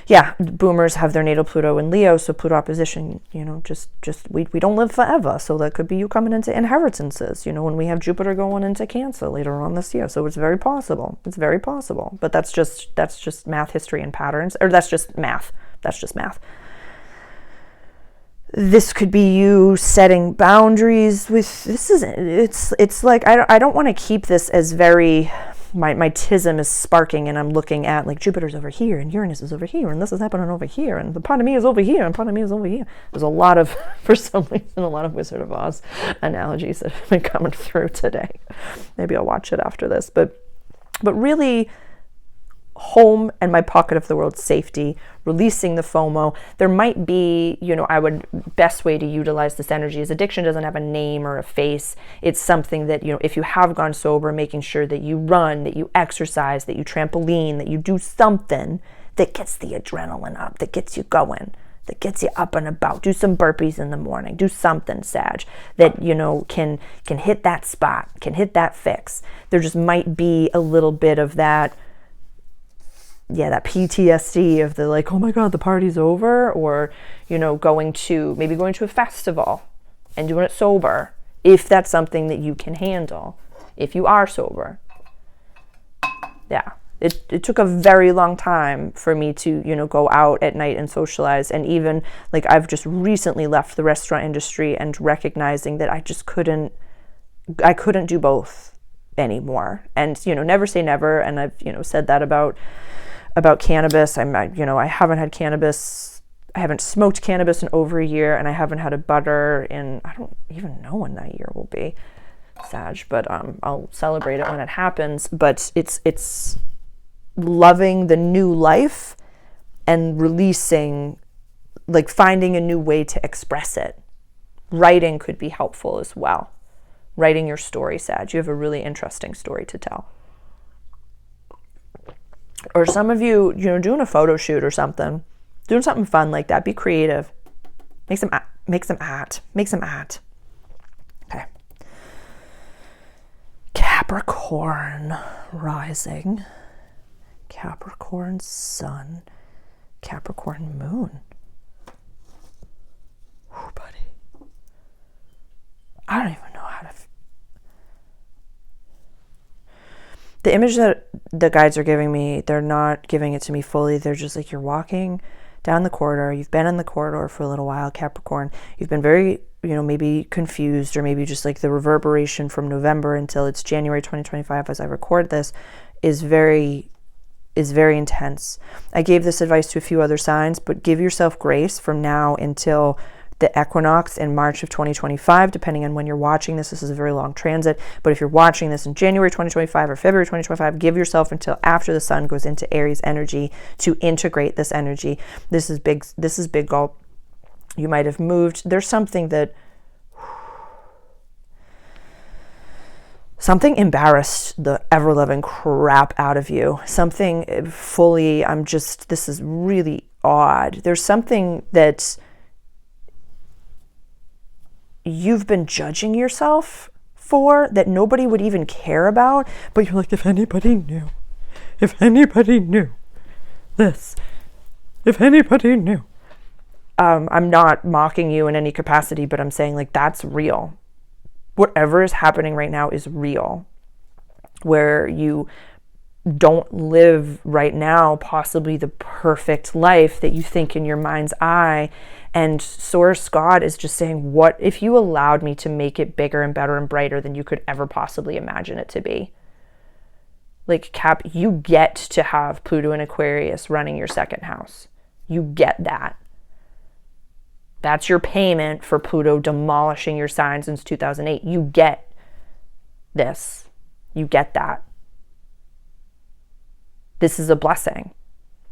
Yeah, boomers have their natal Pluto in Leo, so Pluto opposition, we don't live forever. So that could be you coming into inheritances, when we have Jupiter going into Cancer later on this year. So it's very possible. It's very possible. But that's just math, history, and patterns, or that's just math. That's just math. This could be you setting boundaries with, it's like, I don't want to keep this as very, my tism is sparking and I'm looking at like Jupiter's over here and Uranus is over here and this is happening over here and the part of me is over here and part of me is over here. There's a lot of, for some reason, a lot of Wizard of Oz analogies that have been coming through today. Maybe I'll watch it after this, but really, home and my pocket of the world, safety, releasing the FOMO. There might be, best way to utilize this energy is addiction doesn't have a name or a face. It's something that, if you have gone sober, making sure that you run, that you exercise, that you trampoline, that you do something that gets the adrenaline up, that gets you going, that gets you up and about. Do some burpees in the morning. Do something, Sag, that, can hit that spot, can hit that fix. There just might be a little bit of that, that PTSD of the like, oh my God, the party's over, or, going to a festival and doing it sober, if that's something that you can handle, if you are sober. Yeah. It took a very long time for me to, go out at night and socialize. And even like I've just recently left the restaurant industry and recognizing that I just couldn't do both anymore. And, never say never. And I've, said that about cannabis. I haven't had cannabis. I haven't smoked cannabis in over a year, and I haven't had a butter in, I don't even know when that year will be, Sag, but I'll celebrate it when it happens. But it's loving the new life and releasing, like finding a new way to express it. Writing could be helpful as well. Writing your story, Sag. You have a really interesting story to tell. Or some of you, doing a photo shoot or something, doing something fun like that. Be creative. Make some art. Okay. Capricorn rising, Capricorn sun, Capricorn moon. Ooh, buddy. I don't even know how to... The image that the guides are giving me, they're not giving it to me fully. They're just like, you're walking down the corridor. You've been in the corridor for a little while, Capricorn. You've been very, maybe confused, or maybe just like the reverberation from November until it's January 2025 as I record this is very intense. I gave this advice to a few other signs, but give yourself grace from now until the equinox in March of 2025, depending on when you're watching this. This is a very long transit, but if you're watching this in January 2025 or February 2025, give yourself until after the sun goes into Aries energy to integrate this energy. This is big gulp. You might have moved. There's something embarrassed the ever-loving crap out of you. Something fully, this is really odd. There's something that you've been judging yourself for that nobody would even care about, but you're like, if anybody knew this, if anybody knew. I'm not mocking you in any capacity, but I'm saying like that's real. Whatever is happening right now is real, where you don't live right now possibly the perfect life that you think in your mind's eye. And Source God is just saying, what if you allowed me to make it bigger and better and brighter than you could ever possibly imagine it to be? Like, Cap, you get to have Pluto and Aquarius running your second house. You get that. That's your payment for Pluto demolishing your sign since 2008. You get this. You get that. This is a blessing.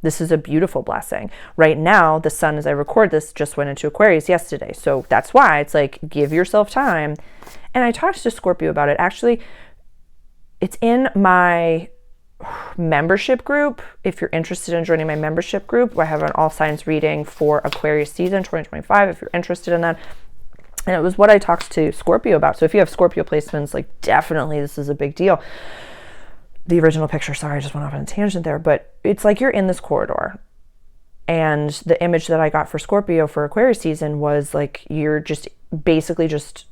This is a beautiful blessing. Right now, the sun, as I record this, just went into Aquarius yesterday. So that's why it's like, give yourself time. And I talked to Scorpio about it. Actually, it's in my membership group. If you're interested in joining my membership group, I have an all signs reading for Aquarius season 2025, if you're interested in that. And it was what I talked to Scorpio about. So if you have Scorpio placements, like, definitely this is a big deal. The original picture, sorry, I just went off on a tangent there, but it's like you're in this corridor. And the image that I got for Scorpio for Aquarius season was like you're just basically just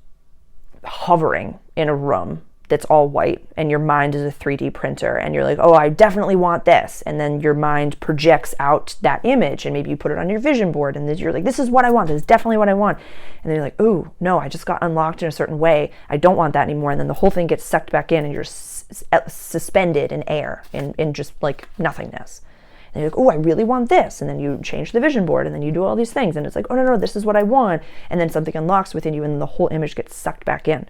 hovering in a room that's all white, and your mind is a 3D printer, and you're like, oh, I definitely want this. And then your mind projects out that image, and maybe you put it on your vision board, and then you're like, this is what I want. This is definitely what I want. And then you're like, ooh, no, I just got unlocked in a certain way. I don't want that anymore. And then the whole thing gets sucked back in, and you're suspended in air, in just like nothingness. And you're like, oh, I really want this. And then you change the vision board, and then you do all these things, and it's like, oh, no, this is what I want. And then something unlocks within you, and then the whole image gets sucked back in.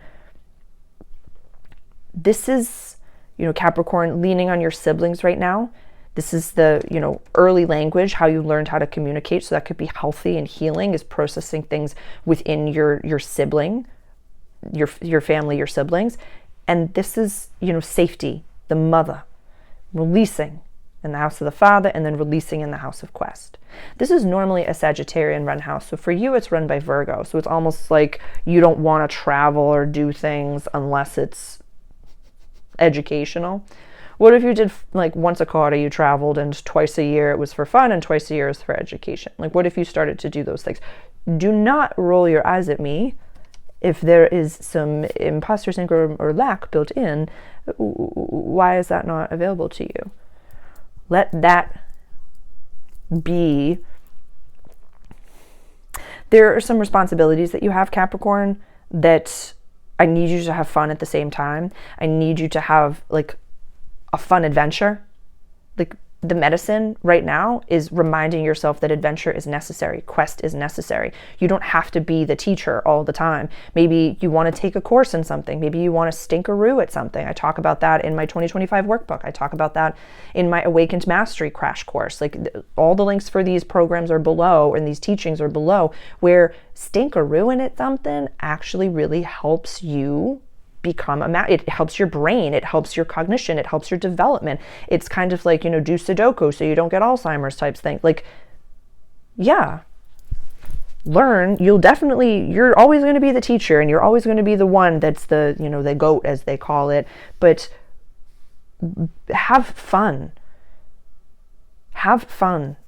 This is, Capricorn, leaning on your siblings right now. This is the, early language, how you learned how to communicate. So that could be healthy and healing, is processing things within your sibling, your family, your siblings. And this is, safety, the mother, releasing in the house of the father, and then releasing in the house of quest. This is normally a Sagittarian run house. So for you, it's run by Virgo. So it's almost like you don't want to travel or do things unless it's educational. What if you did, like, once a quarter you traveled, and twice a year it was for fun, and twice a year is for education? Like, what if you started to do those things? Do not roll your eyes at me if there is some imposter syndrome or lack built in. Why is that not available to you? Let that be. There are some responsibilities that you have, Capricorn, that I need you to have fun at the same time. I need you to have like a fun adventure. Like, the medicine right now is reminding yourself that adventure is necessary, quest is necessary. You don't have to be the teacher all the time. Maybe you want to take a course in something. Maybe you want to stinkeroo at something. I talk about that in my 2025 workbook. I talk about that in my Awakened Mastery crash course. Like, all the links for these programs are below, and these teachings are below, where stinkerooing at something actually really helps you become it helps your brain, it helps your cognition, it helps your development. It's kind of like, do Sudoku so you don't get Alzheimer's types thing. Like, yeah, learn. You're always going to be the teacher, and you're always going to be the one that's the, the goat, as they call it, but have fun. Have fun.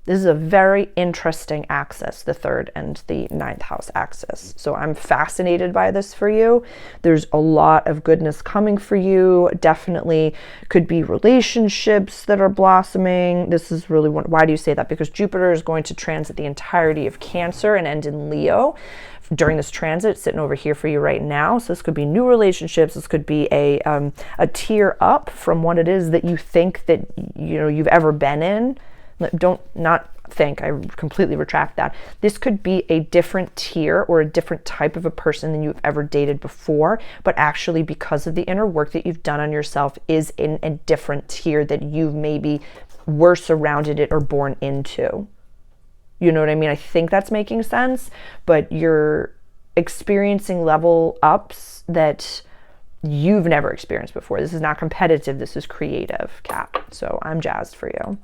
This is a very interesting axis, the 3rd and the 9th house axis. So I'm fascinated by this for you. There's a lot of goodness coming for you. Definitely could be relationships that are blossoming. This is really why do you say that? Because Jupiter is going to transit the entirety of Cancer and end in Leo during this transit, sitting over here for you right now. So this could be new relationships. This could be a tier up from what it is that you think that you've ever been in. I completely retract that. This could be a different tier or a different type of a person than you've ever dated before, but actually, because of the inner work that you've done on yourself, is in a different tier that you maybe were surrounded it or born into. You know what I mean? I think that's making sense, but you're experiencing level ups that you've never experienced before. This is not competitive. This is creative, Cap. So I'm jazzed for you.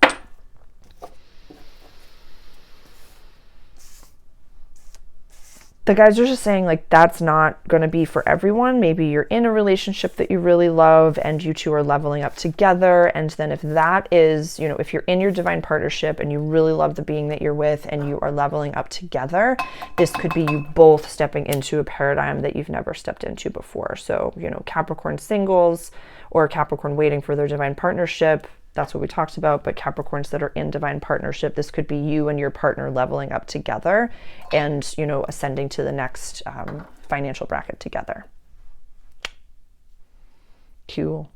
The guys are just saying, like, that's not going to be for everyone. Maybe you're in a relationship that you really love and you two are leveling up together. And then if that is, if you're in your divine partnership and you really love the being that you're with and you are leveling up together, this could be you both stepping into a paradigm that you've never stepped into before. So, Capricorn singles or Capricorn waiting for their divine partnership. That's what we talked about. But Capricorns that are in divine partnership, this could be you and your partner leveling up together and, ascending to the next financial bracket together. Cool.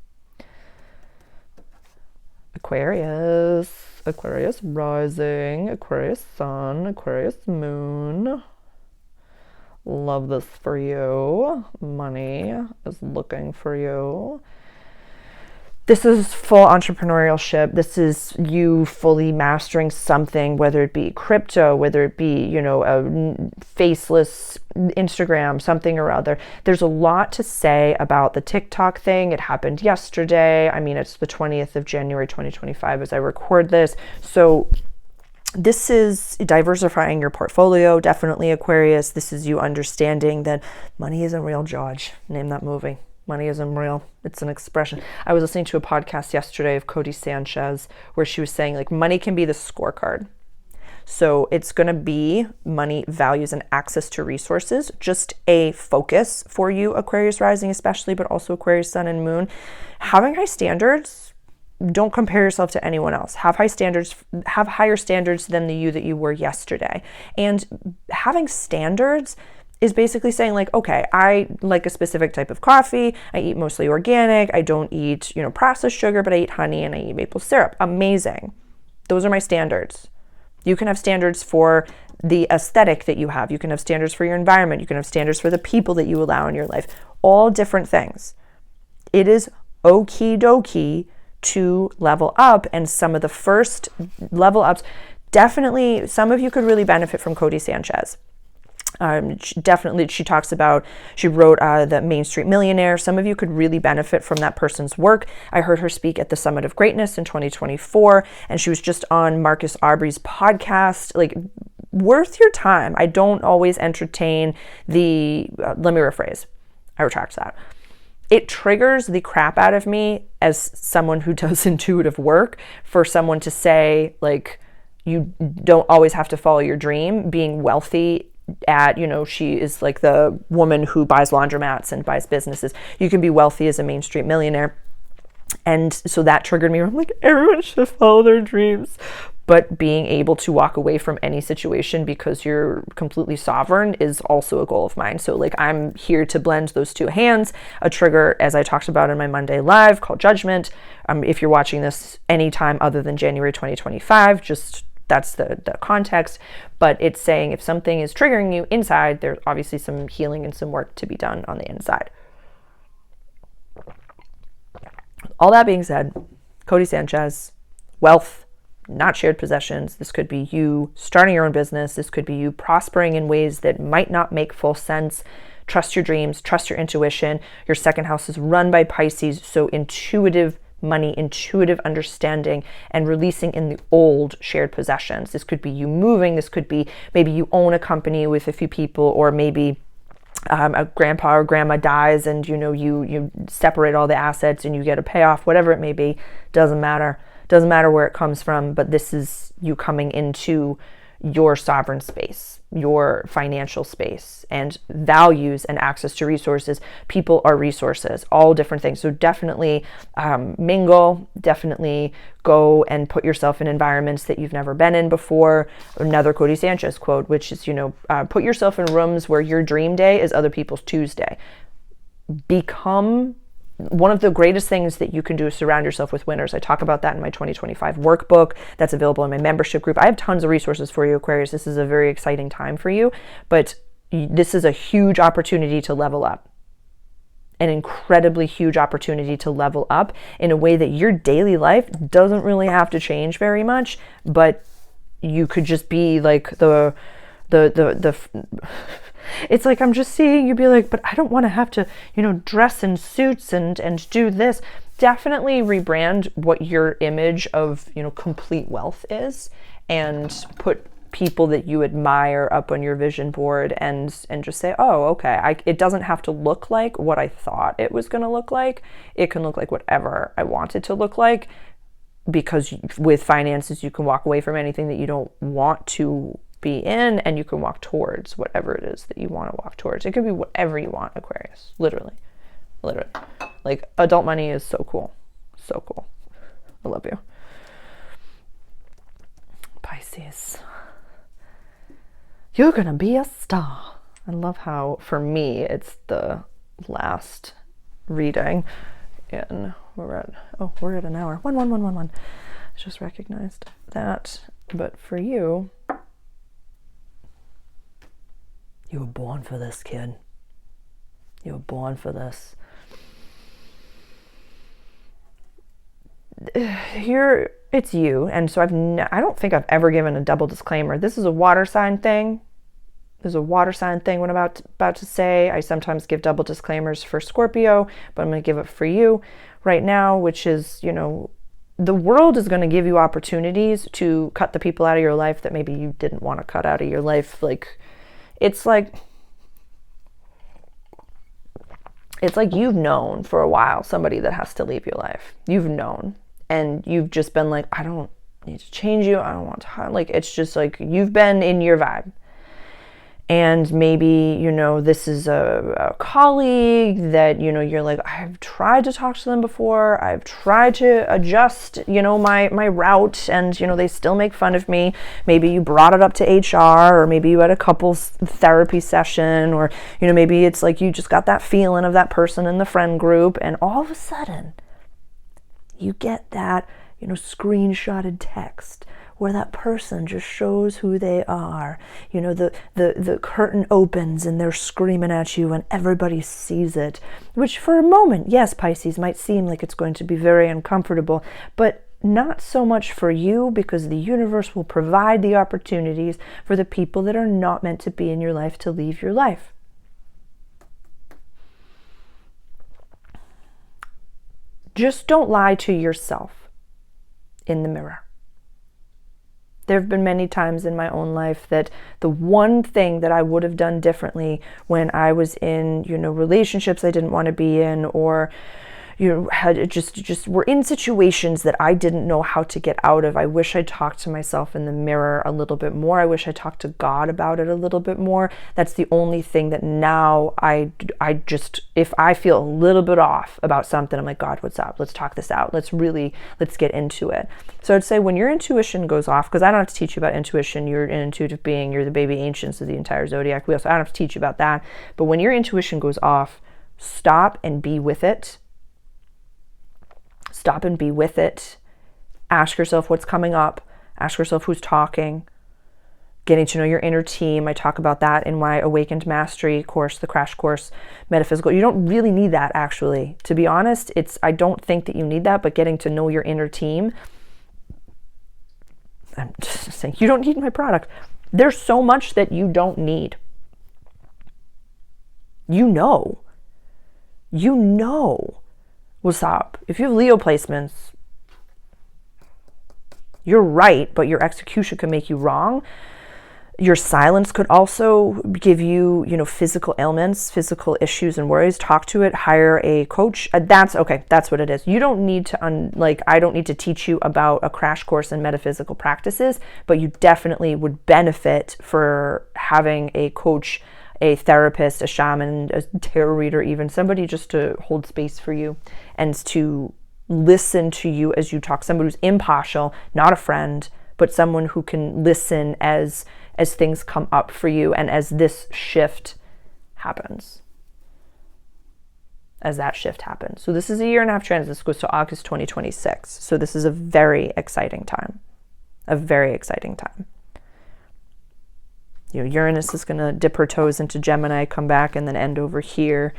Aquarius rising, Aquarius sun, Aquarius moon. Love this for you. Money is looking for you. This is full entrepreneurship. This is you fully mastering something, whether it be crypto, whether it be, a faceless Instagram, something or other. There's a lot to say about the TikTok thing. It happened yesterday. I mean, it's the 20th of January, 2025 as I record this. So this is diversifying your portfolio, definitely, Aquarius. This is you understanding that money isn't real, George. Name that movie. Money isn't real. It's an expression. I was listening to a podcast yesterday of Cody Sanchez where she was saying, like, money can be the scorecard. So it's going to be money, values, and access to resources. Just a focus for you, Aquarius rising especially, but also Aquarius sun and moon. Having high standards, don't compare yourself to anyone else. Have high standards, have higher standards than the you that you were yesterday. And having standards is basically saying, like, okay, I like a specific type of coffee. I eat mostly organic. I don't eat, processed sugar, but I eat honey and I eat maple syrup. Amazing. Those are my standards. You can have standards for the aesthetic that you have. You can have standards for your environment. You can have standards for the people that you allow in your life. All different things. It is okie dokie to level up, and some of the first level ups, definitely, some of you could really benefit from Cody Sanchez. She talks about, she wrote the Main Street Millionaire. Some of you could really benefit from that person's work. I heard her speak at the Summit of Greatness in 2024, and she was just on Marcus Aubrey's podcast. Like, worth your time. I don't always entertain the, let me rephrase. I retract that. It triggers the crap out of me as someone who does intuitive work for someone to say, like, you don't always have to follow your dream. Being wealthy at, she is like the woman who buys laundromats and buys businesses. You can be wealthy as a Main Street millionaire. And so that triggered me. I'm like, everyone should follow their dreams. but being able to walk away from any situation because you're completely sovereign is also a goal of mine. So like I'm here to blend those two hands. A trigger, as I talked about in my Monday live, called judgment. If you're watching this anytime other than January 2025, just that's the context. But it's saying if something is triggering you inside, there's obviously some healing and some work to be done on the inside. All that being said, Cody Sanchez, wealth, not shared possessions. This could be you starting your own business. This could be you prospering in ways that might not make full sense. Trust your dreams, trust your intuition. Your second house is run by Pisces, so intuitive money, intuitive understanding, and releasing in the old shared possessions. This could be you moving. This could be maybe you own a company with a few people, or maybe a grandpa or grandma dies and you separate all the assets and you get a payoff, whatever it may be. Doesn't matter where it comes from, but this is you coming into your sovereign space, your financial space, and values and access to resources. People are resources, all different things. So definitely mingle, definitely go and put yourself in environments that you've never been in before. Another Cody Sanchez quote, which is, put yourself in rooms where your dream day is other people's Tuesday. Become one of the greatest things that you can do is surround yourself with winners. I talk about that in my 2025 workbook that's available in my membership group. I have tons of resources for you, Aquarius. This is a very exciting time for you, but this is a huge opportunity to level up. An incredibly huge opportunity to level up in a way that your daily life doesn't really have to change very much, but you could just be like it's like I'm just seeing you be like, but I don't want to have to, dress in suits and do this. Definitely rebrand what your image of, complete wealth is, and put people that you admire up on your vision board and just say, oh, okay, it doesn't have to look like what I thought it was going to look like. It can look like whatever I want it to look like, because with finances, you can walk away from anything that you don't want to be in, and you can walk towards whatever it is that you want to walk towards. It could be whatever you want, Aquarius. Literally. Like, adult money is so cool. So cool. I love you. Pisces. You're gonna be a star. I love how, for me, it's the last reading, and we're at an hour. One. I just recognized that. But for you, you were born for this, kid. You were born for this. Here, it's you. And so I don't think I've ever given a double disclaimer. This is a water sign thing. There's a water sign thing what I'm about to say. I sometimes give double disclaimers for Scorpio, but I'm going to give it for you right now, which is, the world is going to give you opportunities to cut the people out of your life that maybe you didn't want to cut out of your life. It's like you've known for a while somebody that has to leave your life. You've known, and you've just been like, I don't need to change you. I don't want to, it's just like you've been in your vibe. And maybe, this is a colleague that, you're like, I've tried to talk to them before. I've tried to adjust, my route, and, they still make fun of me. Maybe you brought it up to HR, or maybe you had a couples therapy session, or, maybe it's like you just got that feeling of that person in the friend group, and all of a sudden you get that, screenshotted text where that person just shows who they are. The curtain opens and they're screaming at you and everybody sees it, which for a moment, yes, Pisces, might seem like it's going to be very uncomfortable, but not so much for you, because the universe will provide the opportunities for the people that are not meant to be in your life to leave your life. Just don't lie to yourself in the mirror. There have been many times in my own life that the one thing that I would have done differently when I was in, relationships I didn't want to be in, or, had just were in situations that I didn't know how to get out of. I wish I talked to myself in the mirror a little bit more. I wish I talked to God about it a little bit more. That's the only thing that now I just, if I feel a little bit off about something, I'm like, God, what's up? Let's talk this out. Let's get into it. So I'd say when your intuition goes off, because I don't have to teach you about intuition, you're an intuitive being, you're the baby ancients of the entire zodiac wheel, so I don't have to teach you about that. But when your intuition goes off, stop and be with it. Stop and be with it. Ask yourself what's coming up. Ask yourself who's talking. Getting to know your inner team. I talk about that in my Awakened Mastery course, the crash course, Metaphysical. You don't really need that, actually. To be honest, I don't think that you need that, but getting to know your inner team, I'm just saying, you don't need my product. There's so much that you don't need. You know what's up. If you have Leo placements, you're right, but your execution could make you wrong. Your silence could also give you, physical ailments, physical issues and worries. Talk to it, hire a coach. That's okay. That's what it is. You don't need to, I don't need to teach you about a crash course in metaphysical practices, but you definitely would benefit for having a coach, a therapist, a shaman, a tarot reader, even somebody just to hold space for you and to listen to you as you talk. Somebody who's impartial, not a friend, but someone who can listen as things come up for you and as this shift happens. As that shift happens. So this is a 1.5-year transit. This goes to August 2026. So this is a very exciting time. A very exciting time. Uranus is going to dip her toes into Gemini, come back, and then end over here.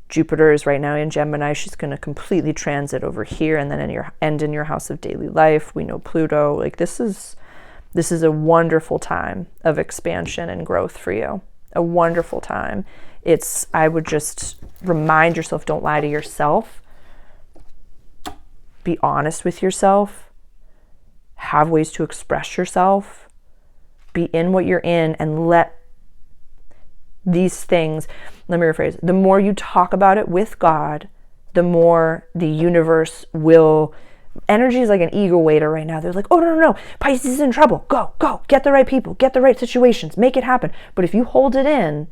Jupiter is right now in Gemini. She's going to completely transit over here and then end in your house of daily life. We know Pluto. This is a wonderful time of expansion and growth for you. A wonderful time. I would just remind yourself, don't lie to yourself. Be honest with yourself. Have ways to express yourself. Be in what you're in and let these things, let me rephrase, the more you talk about it with God, the more the universe will, energy is like an ego waiter right now. They're like, oh, no, Pisces is in trouble. Go, get the right people, get the right situations, make it happen. But if you hold it in,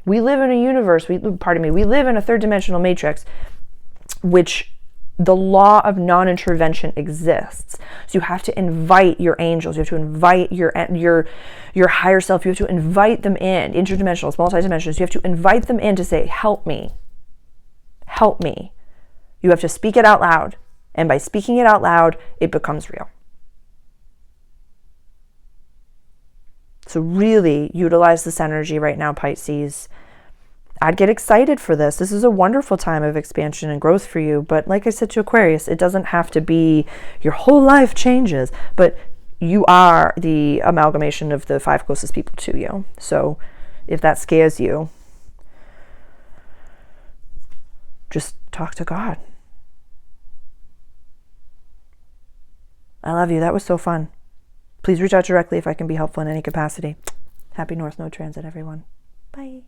we live in a universe, we live in a third dimensional matrix, which the law of non-intervention exists. So you have to invite your angels. You have to invite your higher self. You have to invite them in, interdimensionals, multidimensionals. You have to invite them in to say, help me. Help me. You have to speak it out loud. And by speaking it out loud, it becomes real. So really utilize this energy right now, Pisces. I'd get excited for this. This is a wonderful time of expansion and growth for you. But like I said to Aquarius, it doesn't have to be your whole life changes, but you are the amalgamation of the 5 closest people to you. So if that scares you, just talk to God. I love you. That was so fun. Please reach out directly if I can be helpful in any capacity. Happy North Node transit, everyone. Bye.